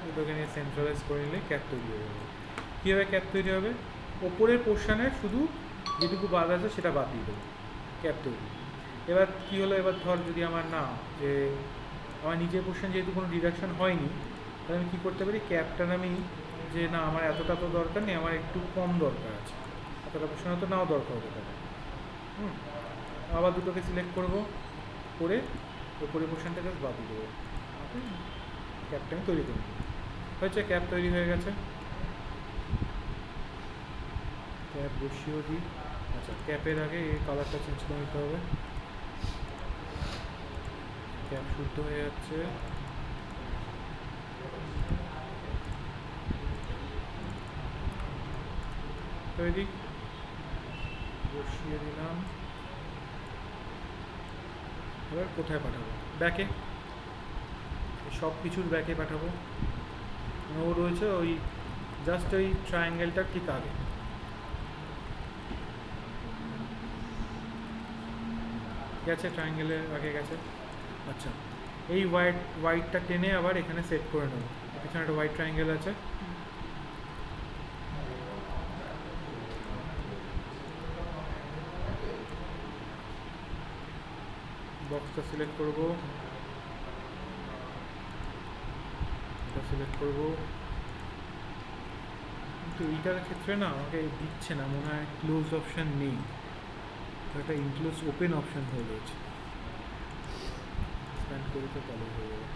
ওটাকে নিয়ে সেন্ট্রালাইজ করে নিলে ক্যাপ তৈরি হয়ে যাবে। কীভাবে ক্যাপ তৈরি হবে, ওপরের পোর্শনে শুধু যেটুকু বাদ আছে সেটা বাদ দিয়ে দেবো, ক্যাপ তৈরি। এবার কী হলো, এবার ধর যদি আমার না, যে আমার নিচের পোর্শন যেহেতু কোনো ডিডাকশন হয়নি, তাহলে আমি কী করতে পারি, ক্যাপটার আমি, যে না আমার এতটা তো দরকার নেই, আমার একটু কম দরকার আছে, এতটা পোর্শন হয়তো নাও দরকার হতে পারে। আবার দুটোকে সিলেক্ট করব, করে ওপরের পোর্শনটা জাস্ট বাদ দিয়ে দেবো, ক্যাপটা আমি তৈরি করে দেবো। হয়েছে, ক্যাপ তৈরি হয়ে গেছে। ক্যাপ বসিয়েও দিই, আচ্ছা ক্যাপের আগে এই কালারটা চেঞ্জ করে নিতে হবে, ক্যাপ শুদ্ধ হয়ে যাচ্ছে। তৈরি, বসিয়ে দিলাম। এবার কোথায় পাঠাবো, ব্যাকে, সব কিছুর ব্যাকে পাঠাবো। ও রয়েছে ওই জাস্ট ওই ট্রায়াঙ্গেলটার ঠিক আগে। গেছে, ট্রায়াঙ্গেলের আগে গেছে। আচ্ছা, এই হোয়াইটটা টেনে আবার এখানে সেট করে নেব। এখানে একটা হোয়াইট ট্রায়াঙ্গেল আছে, বক্সটা সিলেক্ট করব, এটা সিলেক্ট করব, কিন্তু এইটার ক্ষেত্রে না আমাকে দিচ্ছে না, মনে হয় ক্লোজ অপশান নেই, তো একটা ইনক্লোজ ওপেন অপশান হয়ে গেছে। স্ক্যান করে তো তাহলে হয়ে যাবে।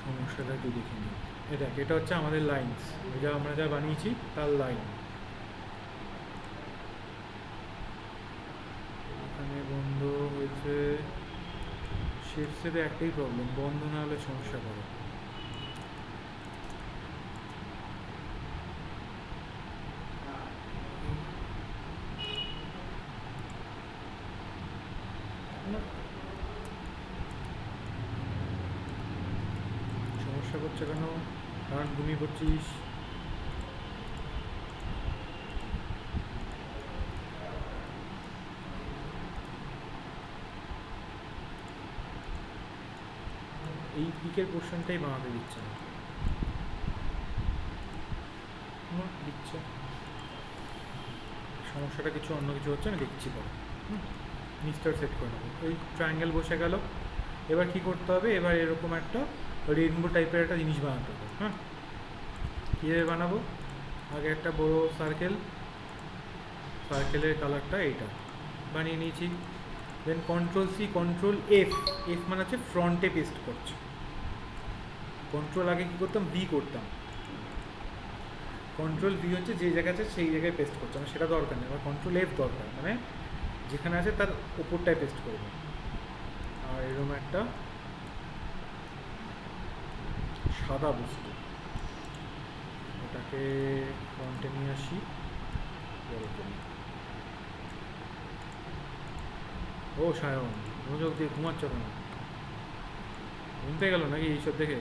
সমস্যাটা একটু দেখে নিই। এটা হচ্ছে আমাদের লাইনস, এটা আমরা যা বানিয়েছি তার লাইন। এখানে বন্ধ হয়েছে, শেপসের একটাই প্রবলেম, বন্ধ না হলে সমস্যা করে। সমস্যা করছে কেন? কারণ ঘুমিয়ে পড়ছিস। এই দিকের পোর্শনটাই বানাতে দিচ্ছে না, দিচ্ছে। সমস্যাটা কিছু অন্য কিছু হচ্ছে, আমি দেখছি পরে। মিস্টার সেট করে নেবো, ওই ট্রায়াঙ্গেল বসে গেল। এবার কি করতে হবে, এবার এরকম একটা রেইনবো টাইপের একটা জিনিস বানাতে হবে। হ্যাঁ, কীভাবে বানাবো? আগে একটা বড় সার্কেলের কালারটা এইটা বানিয়ে নিয়েছি। দেন Ctrl+C Ctrl+F, এফ মানে হচ্ছে ফ্রন্টে পেস্ট করছে। কন্ট্রোল আগে কী করতাম, ভি করতাম, Ctrl+V হচ্ছে যে জায়গা আছে সেই জায়গায় পেস্ট করছে, মানে সেটা দরকার নেই। আবার Ctrl+F দরকার, মানে যেখানে আছে তার ওপরটায় পেস্ট করবে। আর এরকম একটা সাদা বস্তু, ওটাকে ফ্রন্টে নিয়ে আসি, বড় করি। ও সায়ন, মনোযোগ দিয়ে ঘুমাচ্ছ কেন? ঘুম পেয়ে গেল নাকি এইসব দেখে?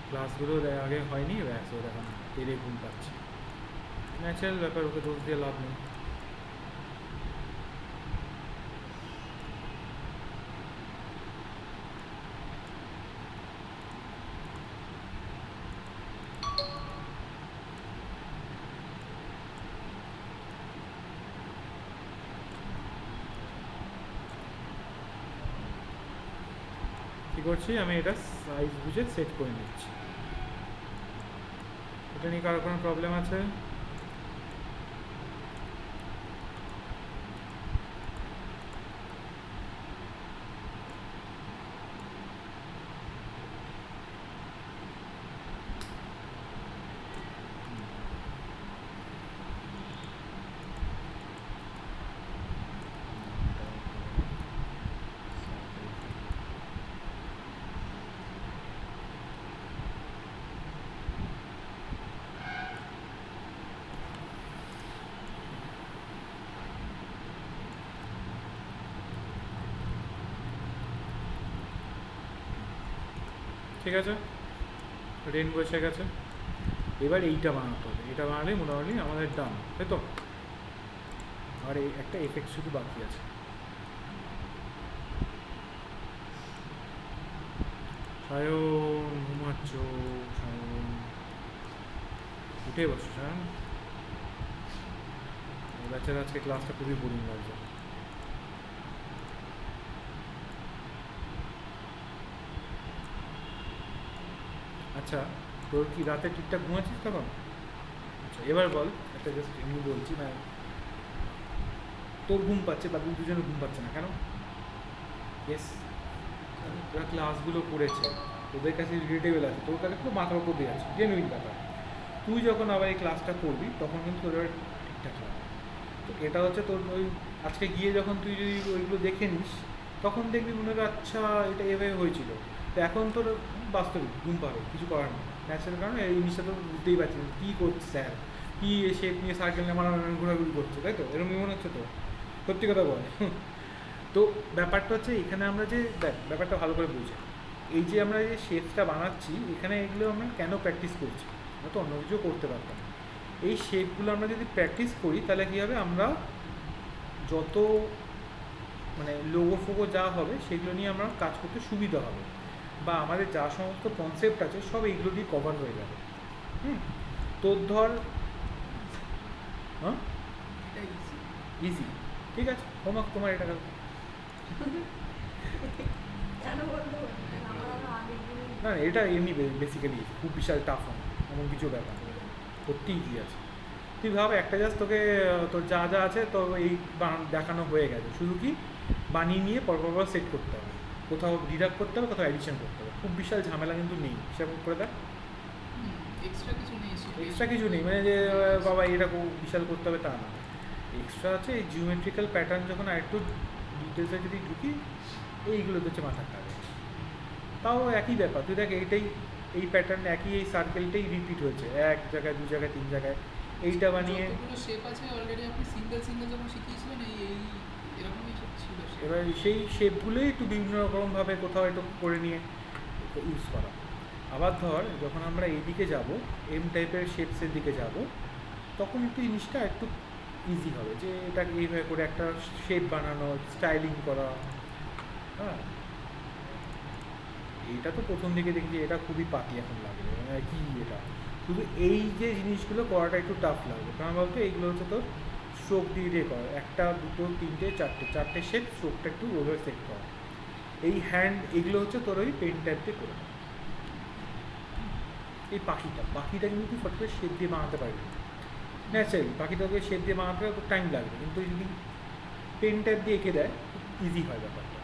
ক্লাসগুলো আগে হয়নি, ব্যাস ওর এখন তেরে ঘুম পাচ্ছে। ন্যাচারাল ব্যাপার, ওকে দোষ দিয়ে লাভ নেই। কী করছি, আমি এটা সাইজ বুঝে সেট করে নিচ্ছি। এটা নিয়ে কারো কোনো প্রবলেম আছে? ঠিক আছে, রেনবো এসে গেছে। এবার এইটা বানাতে হবে, এটা বানালে মোটামুটি আমাদের ডান, তাই তো? আর এই একটা এফেক্ট শুধু বাকি আছে। সায়ন ঘুমাচ্ছ? সায়ন উঠে বসো সায়ন। বাচ্চারা আজকে ক্লাসটা খুবই বোরিং লাগছে। আচ্ছা, তোর কি রাতে ঠিকঠাক ঘুমাচ্ছিস তখন? আচ্ছা, এবার বল, একটা জাস্ট এমনি বলছি, না তোর ঘুম পাচ্ছে, বাকি দুজনের ঘুম পাচ্ছে না কেন? ইয়েস, তোরা ক্লাসগুলো করেছে, তোদের কাছে রিলেটেবল আছে, তোর কাছে পুরো মাথার উপর দিয়ে আছে, জেনুইন ব্যাপার। তুই যখন আবার এই ক্লাসটা করবি তখন কিন্তু তোর এবার ঠিকঠাক লাগবে। তো এটা হচ্ছে তোর ওই আজকে গিয়ে যখন তুই যদি ওইগুলো দেখে নিস তখন দেখবি মনে হবে আচ্ছা এটা এভাবে হয়েছিল। তো এখন তোর বাস্তবিক ঘুম পাবে, কিছু করার নেই, ন্যাচারাল, কারণ এই জিনিসটা তো বুঝতেই পারছিস কী করছে স্যার, কি শেপ নিয়ে সার্কেল নিয়ে মারা ঘোরাঘুরি করছে, তাই তো? এরকমই মনে হচ্ছে তো, সত্যি কথা বল। তো ব্যাপারটা হচ্ছে এখানে আমরা যে দেখ ব্যাপারটা ভালো করে বুঝে, এই যে আমরা যে শেপটা বানাচ্ছি এখানে এগুলো আমরা কেন প্র্যাকটিস করছি? আমরা তো অন্য কিছু করতে পারতাম। এই শেপগুলো আমরা যদি প্র্যাকটিস করি তাহলে কী হবে, আমরা যত মানে লোগো ফোগো যা হবে সেগুলো নিয়ে আমরা কাজ করতে সুবিধা হবে, বা আমাদের যা সমস্ত কনসেপ্ট আছে সব এইগুলো দিয়ে কভার হয়ে যাবে। তোর ধর হ্যাঁ এটা ইজি। ইজি, ঠিক আছে, হোমওয়ার্ক তোমার এটা গেল। কেন বলতো আমার আরো আগের দিন না এটা এমনি বেসিক্যালি খুব বিশাল টাফ হয় এমন কিছু ব্যাপার না, সত্যি ইজি আছে। তুই ভাব একটা জাস্ট তোকে তোর যা যা আছে তো এই দেখানো হয়ে গেছে, শুধু কি বানিয়ে নিয়ে পরপর সেট করতে হবে, কোথাও ডিডাক্ট করতে হবে, কোথাও অ্যাডিশন করতে হবে, খুব বিশাল ঝামেলা কিন্তু নেই, সেরকম করে দেখ। এক্সট্রা কিছু নেই এক্সট্রা কিছু নেই মানে যে বাবা এটা খুব বিশাল করতে হবে তা না, এক্সট্রা আছে এই জিওমেট্রিক্যাল প্যাটার্ন যখন আরেকটু ডিটেলসে যদি ঢুকি এইগুলো হচ্ছে মাথা খাবে। তাও একই ব্যাপার, তুই দেখ এইটাই এই প্যাটার্ন একই এই সার্কেলটাই রিপিট হয়েছে এক জায়গায় দু জায়গায় তিন জায়গায়, এইটা বানিয়ে যতগুলো শেপ আছে অলরেডি আপনি সিঙ্গেল সিঙ্গেল যখন শিখিয়েছিলেন এই এরকমই সব ছিল shape। এবার সেই শেপগুলোই একটু বিভিন্ন রকমভাবে কোথাও একটু করে নিয়ে ইউজ করা। আবার ধর যখন আমরা এইদিকে যাব এম টাইপের শেপসের দিকে যাব তখন একটু জিনিসটা একটু ইজি হবে, যে এটা এইভাবে করে একটা শেপ বানানো, স্টাইলিং করা। হ্যাঁ এইটা তো প্রথম দিকে দেখি এটা খুবই পাতি এখন লাগে, মানে কি এটা, শুধু এই যে জিনিসগুলো করাটা একটু টাফ লাগবে, কারণ বলতো এইগুলো হচ্ছে তোর স্ট্রোক দিয়ে দিয়ে করা, একটা দুটো তিনটে চারটে শেপ, স্ট্রোকটা একটু ওভাবে সেট করা। এই হ্যান্ড এগুলো হচ্ছে তোর ওই পেন টাইপ দিয়ে করে। এই পাখিটা কিন্তু তুই ফট করে শেপ দিয়ে বানাতে পারবি ন্যাচারালি, পাখিটাকে শেপ দিয়ে বানাতে তোর টাইম লাগবে, কিন্তু যদি পেন টাইপ দিয়ে এঁকে দেয় ইজি হয় ব্যাপারটা।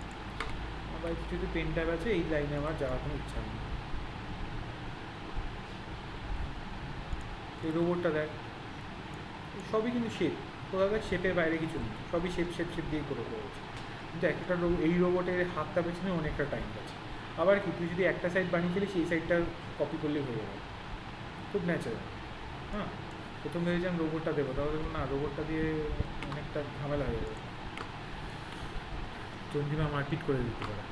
আমার যদি পেন টাইপ আছে এই লাইনে আমার যাওয়ার কোনো ইচ্ছা নেই। এই রোবটটা দেখ সবই কিন্তু শেপ, কোথাও দেখ শেপের বাইরে কিছু নেই, সবই শেপ দিয়ে করে রয়েছে, কিন্তু একটা এই রোবটের হাতটা পেছনে অনেকটা টাইম আছে। আবার কি তুই যদি একটা সাইড বানিয়ে ফেলিস সেই সাইডটা কপি করলেই হয়ে যাবে, খুব ন্যাচারাল। হ্যাঁ প্রথম ভেবেছিলাম রোবটটা দেবো, তাহলে দেখুন না রোবটটা দিয়ে অনেকটা ঝামেলা হয়ে যাবে, চন্দ্রিমা মারপিট করে দিতে পারে।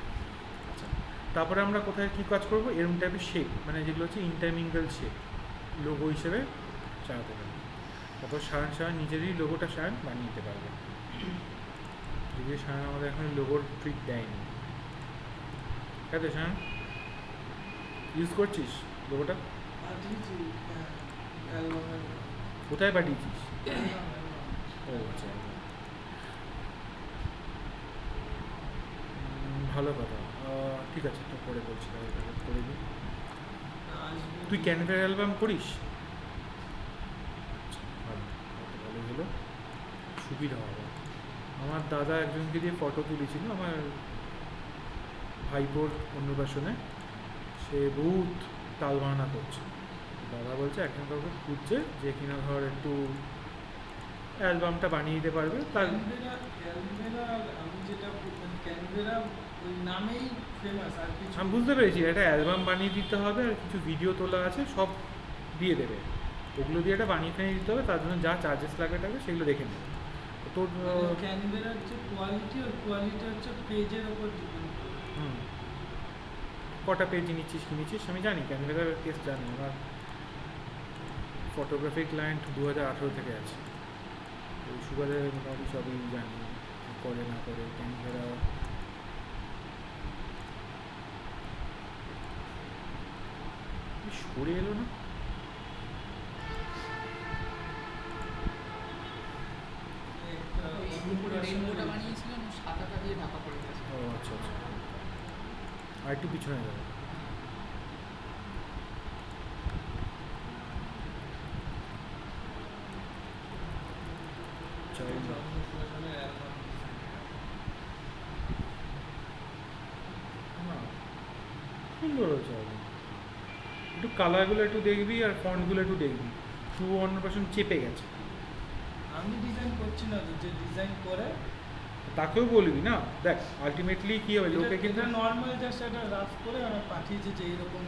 আচ্ছা তারপরে আমরা কোথায় কী কাজ করবো, এরকম টাইপের শেপ মানে যেগুলো হচ্ছে ইন্টারমিঙ্গল শেপ লোগো হিসেবে চালাতে পারবে। তারপর সায়ন নিজেরই লোগোটা সায়ন বানিয়ে দিতে পারবে, যদিও সায়ন আমাদের এখন লোগোর ট্রিক দেয়নি, তাই তো সায়ন? ইউজ করছিস লোগোটা? পাঠিয়েছি অ্যালবামের কোথায় পাঠিয়েছিস? ও আচ্ছা ভালো কথা, ঠিক আছে তো পরে বলছি তাহলে করে দিই। আসবে। তুই ক্যানভার অ্যালবাম করিস? ভালো, ভালোই হলো, সুবিধা হবে। আমার দাদা একজনকে দিয়ে ফটো তুলেছিল আমার ভাইপোর অন্নপ্রাশনে, সে বহুত তাল বাহানা করছে, দাদা বলছে একজন কাউকে খুঁজছে যে কিনা ধর একটু অ্যালবামটা বানিয়ে দিতে পারবে। তার ক্যানভেরা আমি যেটা ক্যানভেরা ওই নামেই ফেমাস, আর কিছু আমি বুঝতে পেরেছি, একটা অ্যালবাম বানিয়ে দিতে হবে আর কিছু ভিডিও তোলা আছে সব দিয়ে দেবে, ওগুলো দিয়ে একটা বানিয়ে ফেনিয়ে দিতে হবে, তার জন্য যা চার্জেস লাগবে সেগুলো দেখে নেবে তোর। ক্যানভেরার যে কোয়ালিটি, ওর কোয়ালিটি হচ্ছে পেজের ওপর ডিপেন্ড করে। হুম কটা পেজ নিচ্ছিস কিনেছিস আমি জানি, ক্যানভার টেস্ট জানি, আমার ফটোগ্রাফি ক্লায়েন্ট 2018 থেকে আছে, ওই সুগারের মোটামুটি সবই জানি কী করে না করে। ক্যানভারা সরে এলো না, একটা ওই উপরে রেইনবোটা বানিয়েছিলাম ও সাদাটা দিয়ে ঢাকা পড়ে গেছে। ও আচ্ছা আচ্ছা, আর একটু পিছনে যাবে। জন্মদিনের অ্যালবাম। না সুন্দর হয়েছে album। একটু কালারগুলো একটু দেখবি আর ফন্টগুলো একটু দেখবি, শুভ অন্নপ্রাশন চেপে গেছে। আমি ডিজাইন করছি না তো, যে ডিজাইন করে তাকেও বলবি না, দেখ আলটিমেটলি কী হবে লোকে কিন্তু নর্মাল জাস্ট একটা রাফ করে আমরা পাঠিয়েছি যে এইরকম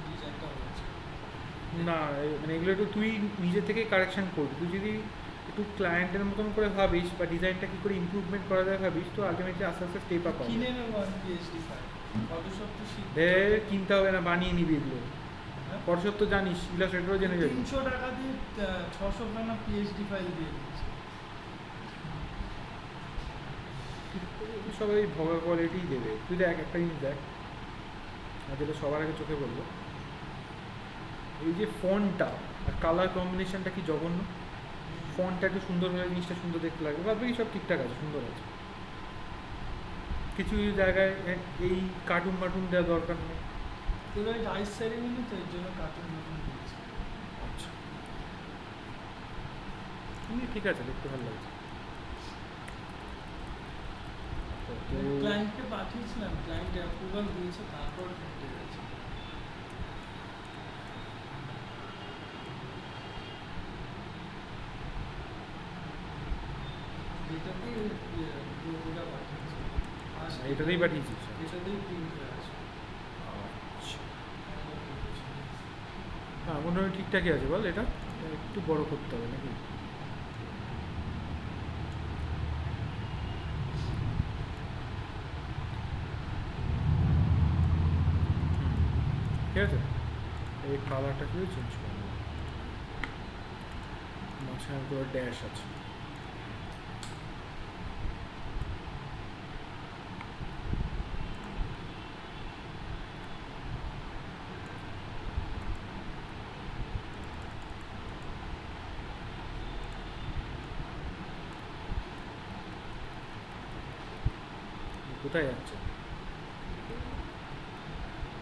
ডিজাইনটা হয়েছে। না মানে এগুলো একটু তুই নিজে থেকে কারেকশন করবি। তুই যদি একটু ক্লায়েন্টের মতন করে ভাবিস বা ডিজাইনটা কী করে ইমপ্রুভমেন্ট করা যায় ভাবিস, তো আলটিমেটলি আস্তে আস্তে স্টেপ আপ হবে। কিনে নেবো আমি পিএইচডি ফাইল ফটোশপ তো শিখতে ঢের কিনতে হবে না, বানিয়ে নিবি এগুলো। হ্যাঁ? ফটোশপ তো জানিস, ইলাস্ট্রেটরও জেনে যাবি। 300 টাকা দিয়ে 600 খানা পিএইচডি ফাইল দিয়ে দিচ্ছে। সবাই ভগা কোয়ালিটিই দেবে। তুই দেখ একটা জিনিস দেখ, আর যেটা সবার আগে চোখে বলবো, এই যে ফন্টটা আর কালার কম্বিনেশনটা কি জঘন্য। ফন্টটা একটু সুন্দর হলে জিনিসটা সুন্দর দেখতে লাগবে, ভাববে কি সব ঠিকঠাক আছে, সুন্দর আছে। কিছু জায়গায় এই কার্টুন মার্টুন দেওয়া দরকার নেই। তোর ওই রাইস সেরিমনি তো এর জন্য কার্টুন মার্টুন দিচ্ছে। আচ্ছা, ঠিক আছে, দেখতে ভালো লাগছে। তো ক্লায়েন্টকে পাঠিয়েছিলাম, ক্লায়েন্ট অ্যাপ্রুভাল দিয়েছে, তারপর ঘটে গেছে। যেটাতে ওটা পাঠিয়েছে এটাতেই পাঠিয়েছিস? এটাতেই প্রিন্ট হয়ে আছে। আচ্ছা, হ্যাঁ মোটামুটি ঠিকঠাকই আছে বল। এটা একটু বড় করতে হবে নাকি? ঠিক আছে, এই কালারটা শুধু চেঞ্জ করে নেব। মাঝখানে তো ড্যাশ আছে। কোথায় যাচ্ছে?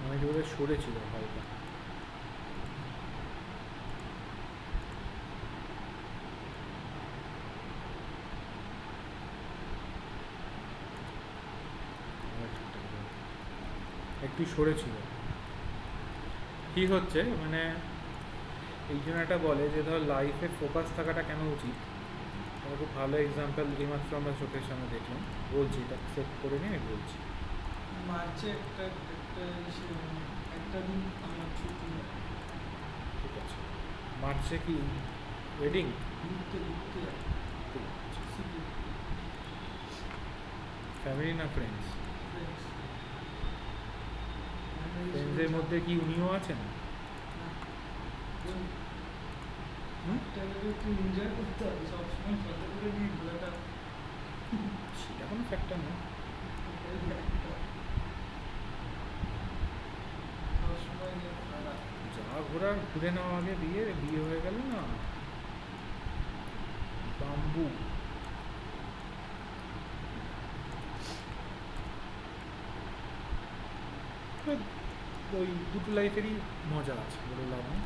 অনেক জোরে সরে ছিল হালকা। একটু সরে ছিল। কি হচ্ছে মানে এই জন্য একটা বলে যে ধর লাইফে ফোকাস থাকাটা কেন উচিত। আমার খুব ভালো এক্সাম্পল এইমাত্র আমরা চোখের সামনে দেখলাম, বলছি এটা সেট করে নিয়ে আমি বলছি। মার্চে একটা দিন আমার ছুটি হয়। ঠিক আছে, মার্চে কি ওয়েডিং? ঘুরতে যায় সিটি ফ্যামিলি না ফ্রেন্ডস? ফ্রেন্ডস। ফ্রেন্ডসের মধ্যে কি উনিও আছেন? হুম? টাইমে একটু এনজয় করতে হবে, সবসময় সাথে করে নিয়ে ঘোরাটা সেটা কোনো ফ্যাক্টর না। সবসময় নিয়ে ঘোরাটা যা ঘোরার ঘুরে নেওয়া, আগে বিয়ে বিয়ে হয়ে গেল না বাম্বু। ওই দুটো লাইফেরই মজা আছে বলে লাভ নেই।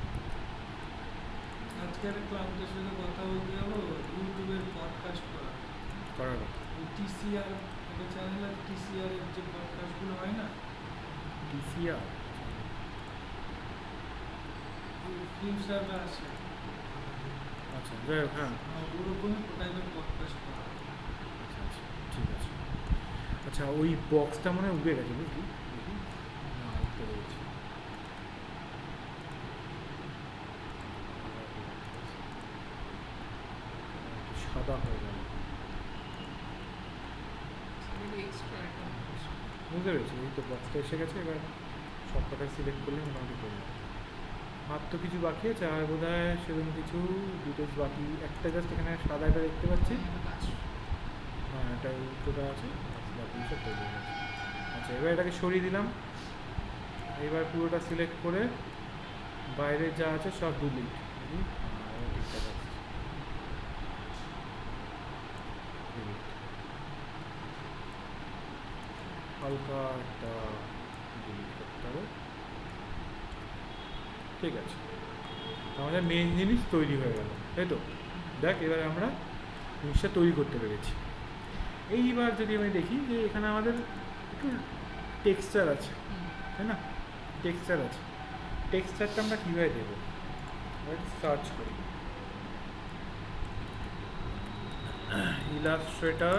আজকে একটা ক্লায়েন্টের সাথে কথা বলতে যাবো, ইউটিউবের পডকাস্ট করার ওই টিসিআর একটা চ্যানেল আছে, টিসিআর এর যে পডকাস্টগুলো হয় না, ডিসিআর। ফিল্মসাররা আছে, আচ্ছা যাই হোক, হ্যাঁ ওরকমই টাইপের পডকাস্ট করা। আচ্ছা আচ্ছা ঠিক আছে। আচ্ছা ওই বক্সটা মনে হয় উঠে গেছে বুঝলি? দেখি, না উঠতে পেরেছি। সাদা হয়ে গেল, এক্সট্রা একটা বুঝতে পেরেছি। এই তো বক্সটা এসে গেছে, এবার সব কটা সিলেক্ট করলে মোটামুটি করে যাবে। আর তো কিছু বাকি আছে, আর বোধ হয় সেরকম কিছু ডিটেলস বাকি। একটা জাস্ট এখানে সাদাটা দেখতে পাচ্ছি, কাজ। হ্যাঁ এটা উল্টোটা আছে, বাকি সব তৈরি হয়ে গেছে। আচ্ছা এবার এটাকে সরিয়ে দিলাম। এবার পুরোটা সিলেক্ট করে বাইরে যা আছে সব ডিলিট। ঠিকঠাক আছে, delete। হালকা একটা ডিলিট করতে হবে। ঠিক আছে, আমাদের মেন জিনিস তৈরি হয়ে গেল, তাই তো? দেখ এবার আমরা জিনিসটা তৈরি করতে পেরেছি। এইবার যদি আমি দেখি যে এখানে আমাদের একটু টেক্সচার আছে, তাই না? টেক্সচার আছে, টেক্সচারটা আমরা কীভাবে দেবো? সার্চ করি Illustrator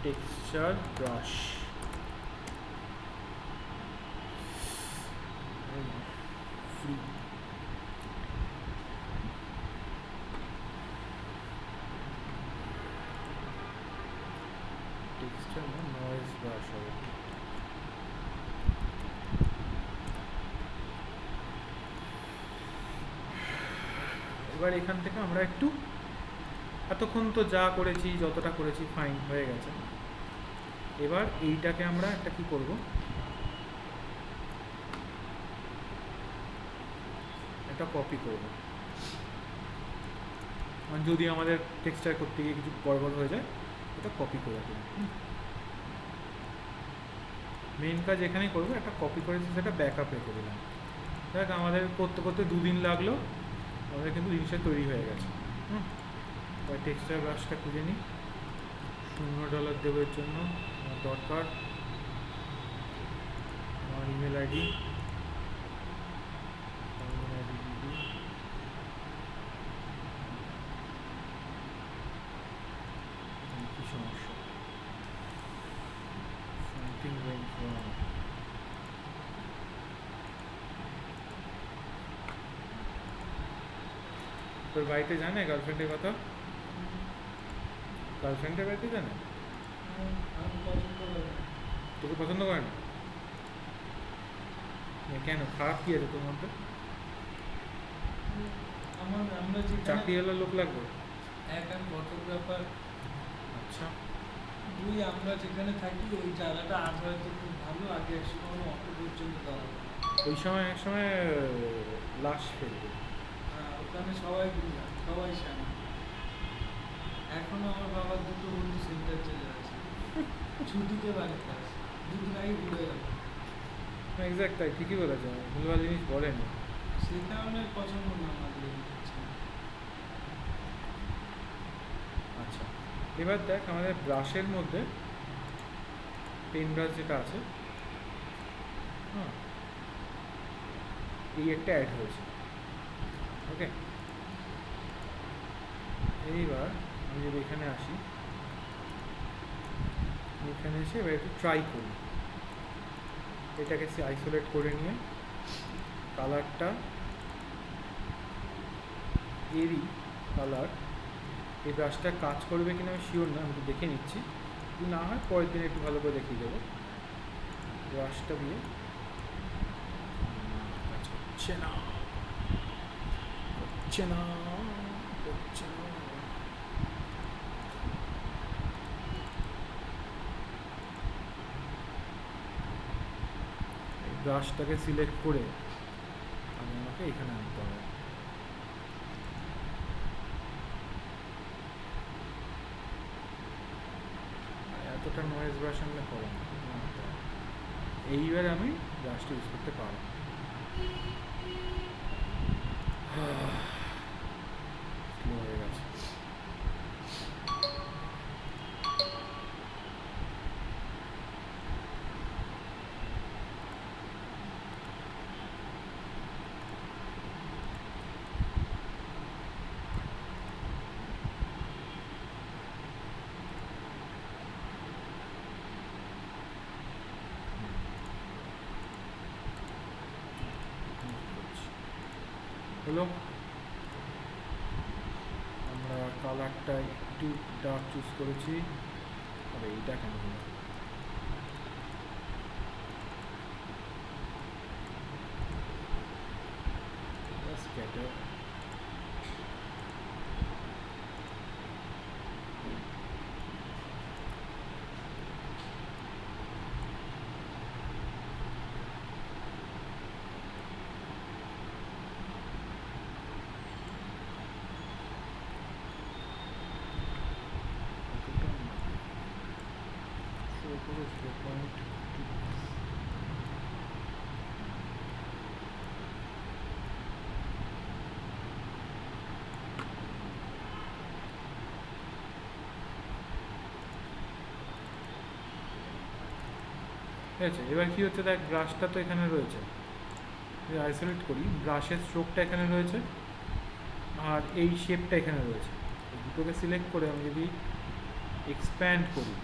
texture brush. Free brush হবে। এবার এখান থেকে আমরা একটু, এতক্ষণ তো যা করেছি যতটা করেছি ফাইন হয়ে গেছে, এবার এইটাকে আমরা একটা কি করব, একটা কপি করব, মানে যদি আমাদের টেক্সচার করতে গিয়ে কিছু গড়বড় হয়ে যায় এটা কপি করে দেবো। মেন কাজ এখানেই করবো, একটা কপি করেছি সেটা ব্যাকআপ রেখে দিলাম। দেখ আমাদের করতে করতে 2 দিন লাগলো, আমাদের কিন্তু জিনিসটা তৈরি হয়ে গেছে। এবার টেক্সচার ব্রাশটা খুঁজে নিই, $0 দেবো এর জন্য। আমার দরকার আমার ইমেল আইডি, কি সমস্যা, সামথিং ওয়েন্ট রং। তোর বাড়িতে জানে গার্লফ্রেন্ডের কথা? গার্লফ্রেন্ডের বাড়িতে জানে? আমি পছন্দ করি না। তোকে পছন্দ করে না? কেন, খারাপ কি আছে তোর মধ্যে? আমরা যেখানে চাকরিওয়ালা লোক লাগবে? আমি ফটোগ্রাফার, আচ্ছা, আমরা যেখানে থাকি ওই জায়গাটা আজ হয়তো খুব ভালো, আগে একসময় অটো পর্যন্ত দাঁড়াবো। ওই সময় এক সময় লাশ ফেলবে। ওখানে সবাই বুঝা, সবাই শান্ত। এখনো আমার বাবার 2টো বন্ধু সেন্টার চলে আছে, ছুটিতে বাড়িতে আসে, 2 দিন আগে ভুলে গেল। এক্স্যাক্ট তাই, ঠিকই বলেছে, ভুলভাল জিনিস বলেনি। সেই কারণে পছন্দ না আমাদের। আচ্ছা, এবার দেখ আমাদের ব্রাশের মধ্যে পেন ব্রাশ যেটা আছে, হ্যাঁ, এই একটা অ্যাড হয়েছে। ওকে, এইবার আমি যদি এখানে আসি, এখানে এসে এবার একটু ট্রাই করি, এটাকে সে আইসোলেট করে নিয়ে কালারটা, এরই কালার, এই ব্রাশটা কাজ করবে কিনা আমি শিওর না, আমি একটু দেখে নিচ্ছি, যদি না হয় পরের দিন একটু ভালো করে দেখিয়ে দেবো। ব্রাশটা দিয়ে কাজ হচ্ছে না, হচ্ছে না, হচ্ছে না। এই ব্রাশটাকে সিলেক্ট করে আমাকে এখানে আনতে হবে। এতটা নয়েজ ব্রাশ আনলে হবে না, এইবার আমি ব্রাশটা ইউজ করতে পারবো। স্লো হয়ে গেছে। হলো, আমরা কালারটা একটু ডার্ক চুজ করেছি, তবে এইটা কেন হলো, স্ক্যাটার, ঠিক আছে। এবার কি হচ্ছে, দেখ ব্রাশটা তো এখানে রয়েছে, যদি আইসোলেট করি ব্রাশের স্ট্রোকটা এখানে রয়েছে আর এই শেপটা এখানে রয়েছে, এই দুটোকে সিলেক্ট করে আমি যদি এক্সপ্যান্ড করি,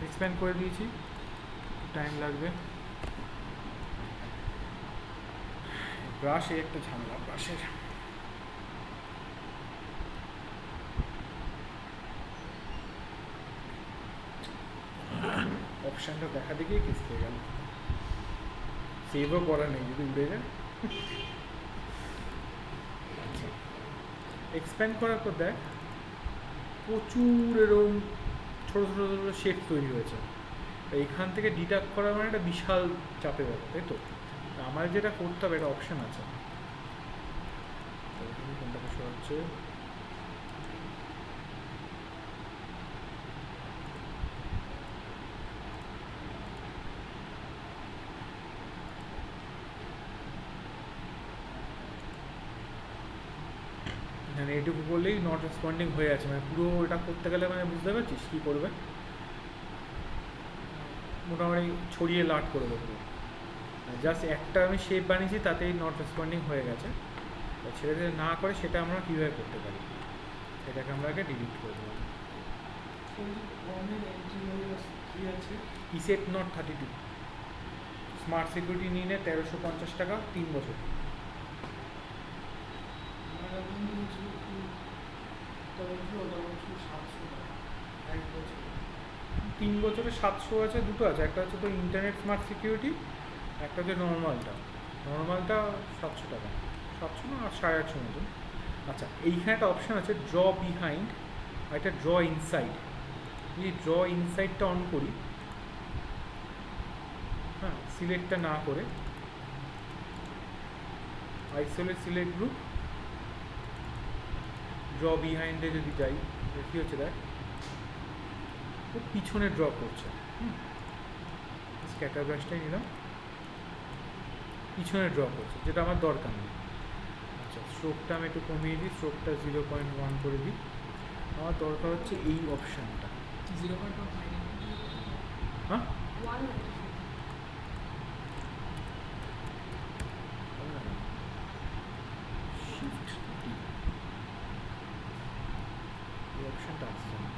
এক্সপ্যান্ড করে দিয়েছি, টাইম লাগবে। ব্রাশে একটা ঝামেলা, ব্রাশের অপশানটা দেখা দেখেই কেস খেয়ে গেল। সেভও করা নেই, যদি উড়ে যায়। আচ্ছা, এক্সপ্যান্ড করার পর দেখ প্রচুর এরকম ছোটো ছোটো ছোটো শেপ তৈরি হয়েছে। এইখান থেকে ডিডাক্ট করা মানে একটা বিশাল চাপের ব্যাপার, তাই তো? আমার যেটা করতে হবে একটা অপশান আছে, কোনটাকে সরাচ্ছে, মানে এটুকু করলেই নট রেসপন্ডিং হয়ে আছে, মানে পুরো এটা করতে গেলে মানে বুঝতে পারছিস কী করবে, মোটামুটি ছড়িয়ে লাট করে দেবো। জাস্ট একটা আমি শেপ বানিয়েছি, তাতেই নট রেসপন্ডিং হয়ে গেছে। সেটা যদি না করে সেটা আমরা কীভাবে করতে পারি, সেটাকে আমরা আগে ডিলিট করে দেবো। কি আছে? ইসেট নট 32 স্মার্ট সিকিউরিটি নিয়ে 1350 টাকা 3 বছর। আমার এখন কিছু 700 টাকা 1 বছর। 3 বছরে 700 আছে, দুটো আছে, একটা হচ্ছে তো ইন্টারনেট স্মার্ট সিকিউরিটি, একটা হচ্ছে নর্মালটা। নর্মালটা 700 টাকা, 700 না 850 মতন। আচ্ছা, এইখানে একটা অপশান আছে ড্র বিহাইন্ড আর একটা ড্র ইনসাইড। যদি ড্র ইনসাইডটা অন করি, হ্যাঁ, সিলেক্টটা না করে আইসোলেট সিলেক্ট গ্রুপ, ড্র বিহাইন্ডে যদি যাই, কী হচ্ছে দেখ, ও পিছনে ড্র করছে। স্ক্যাটার ব্রাশটাই নিলাম, পিছনে ড্র করছে, যেটা আমার দরকার নেই। আচ্ছা, স্ট্রোকটা আমি একটু কমিয়ে দিই, স্ট্রোকটা 0.1 করে দিই। আমার দরকার হচ্ছে এই অপশানটা। 0.1 হয়নি। হ্যাঁ, 1 শিফট ডি, এই অপশানটা আসছে না,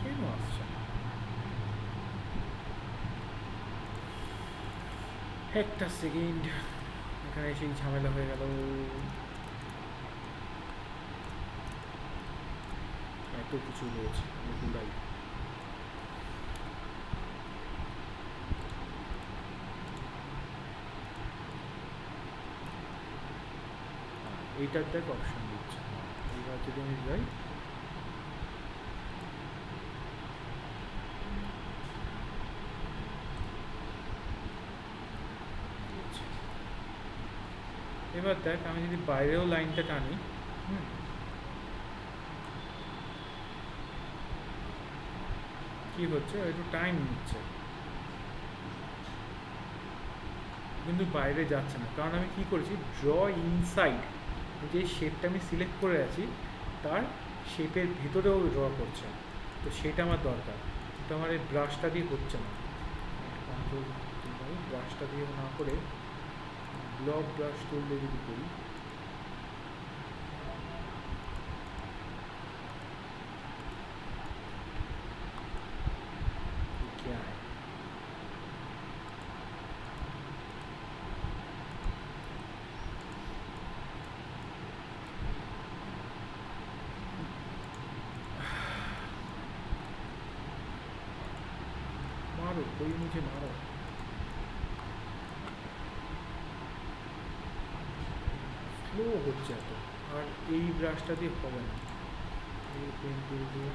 কেন আসছে না? একটা সেকেন্ড, এখানে সেই ঝামেলা হয়ে গেল। এত কিছু রয়েছে পুরাই। এইটার দেখ অপশান দিচ্ছে। এইবার যদি আমি যাই, এবার দেখ আমি যদি বাইরেও লাইনটা টানি, কি হচ্ছে, একটু টাইম নিচ্ছে কিন্তু বাইরে যাচ্ছে না, কারণ আমি কি করেছি, ড্র ইনসাইড, যে শেপটা আমি সিলেক্ট করে আছি তার শেপের ভিতরেও ড্র করছে, তো সেটা আমার দরকার। তো আমার এই ব্রাশটা দিয়ে হচ্ছে না, কন্ট্রোল ব্রাশটা দিয়ে না করে ব্লক ব্রাশ করলে যদি করি, क्या है मारो, कोई मुझे मारो। স্লো হচ্ছে এত, আর এই ব্রাশটা দিয়ে হবে না, এই পেন্সিল দিয়ে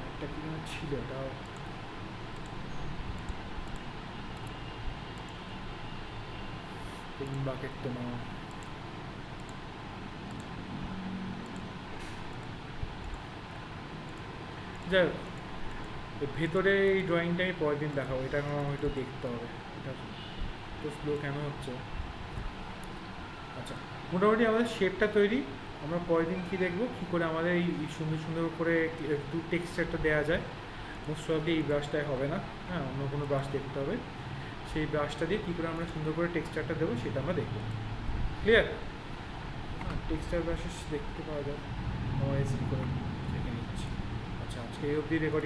একটা কি যেন ছিল, এটা পেন বাকেট তো না, যাই হোক, ভেতরে এই ড্রয়িংটা আমি পরের দিন দেখাবো, এটা আমার হয়তো দেখতে হবে এটা তো স্লো কেন হচ্ছে। আচ্ছা, মোটামুটি আমাদের শেপটা তৈরি, আমরা পরের দিন কী দেখবো, কী করে আমাদের এই সুন্দর সুন্দর করে একটু টেক্সচারটা দেওয়া যায়। মোস্ট প্রবাবলি এই ব্রাশটাই হবে না, হ্যাঁ, অন্য কোনো ব্রাশ দেখতে হবে, সেই ব্রাশটা দিয়ে কী করে আমরা সুন্দর করে টেক্সচারটা দেবো সেটা আমরা দেখবো। ক্লিয়ার? হ্যাঁ, টেক্সচার ব্রাশেস দেখতে পাওয়া যায়, ওএসডি করে দেখে নিচ্ছি। আচ্ছা, আজকে এই অবধি রেকর্ডিং।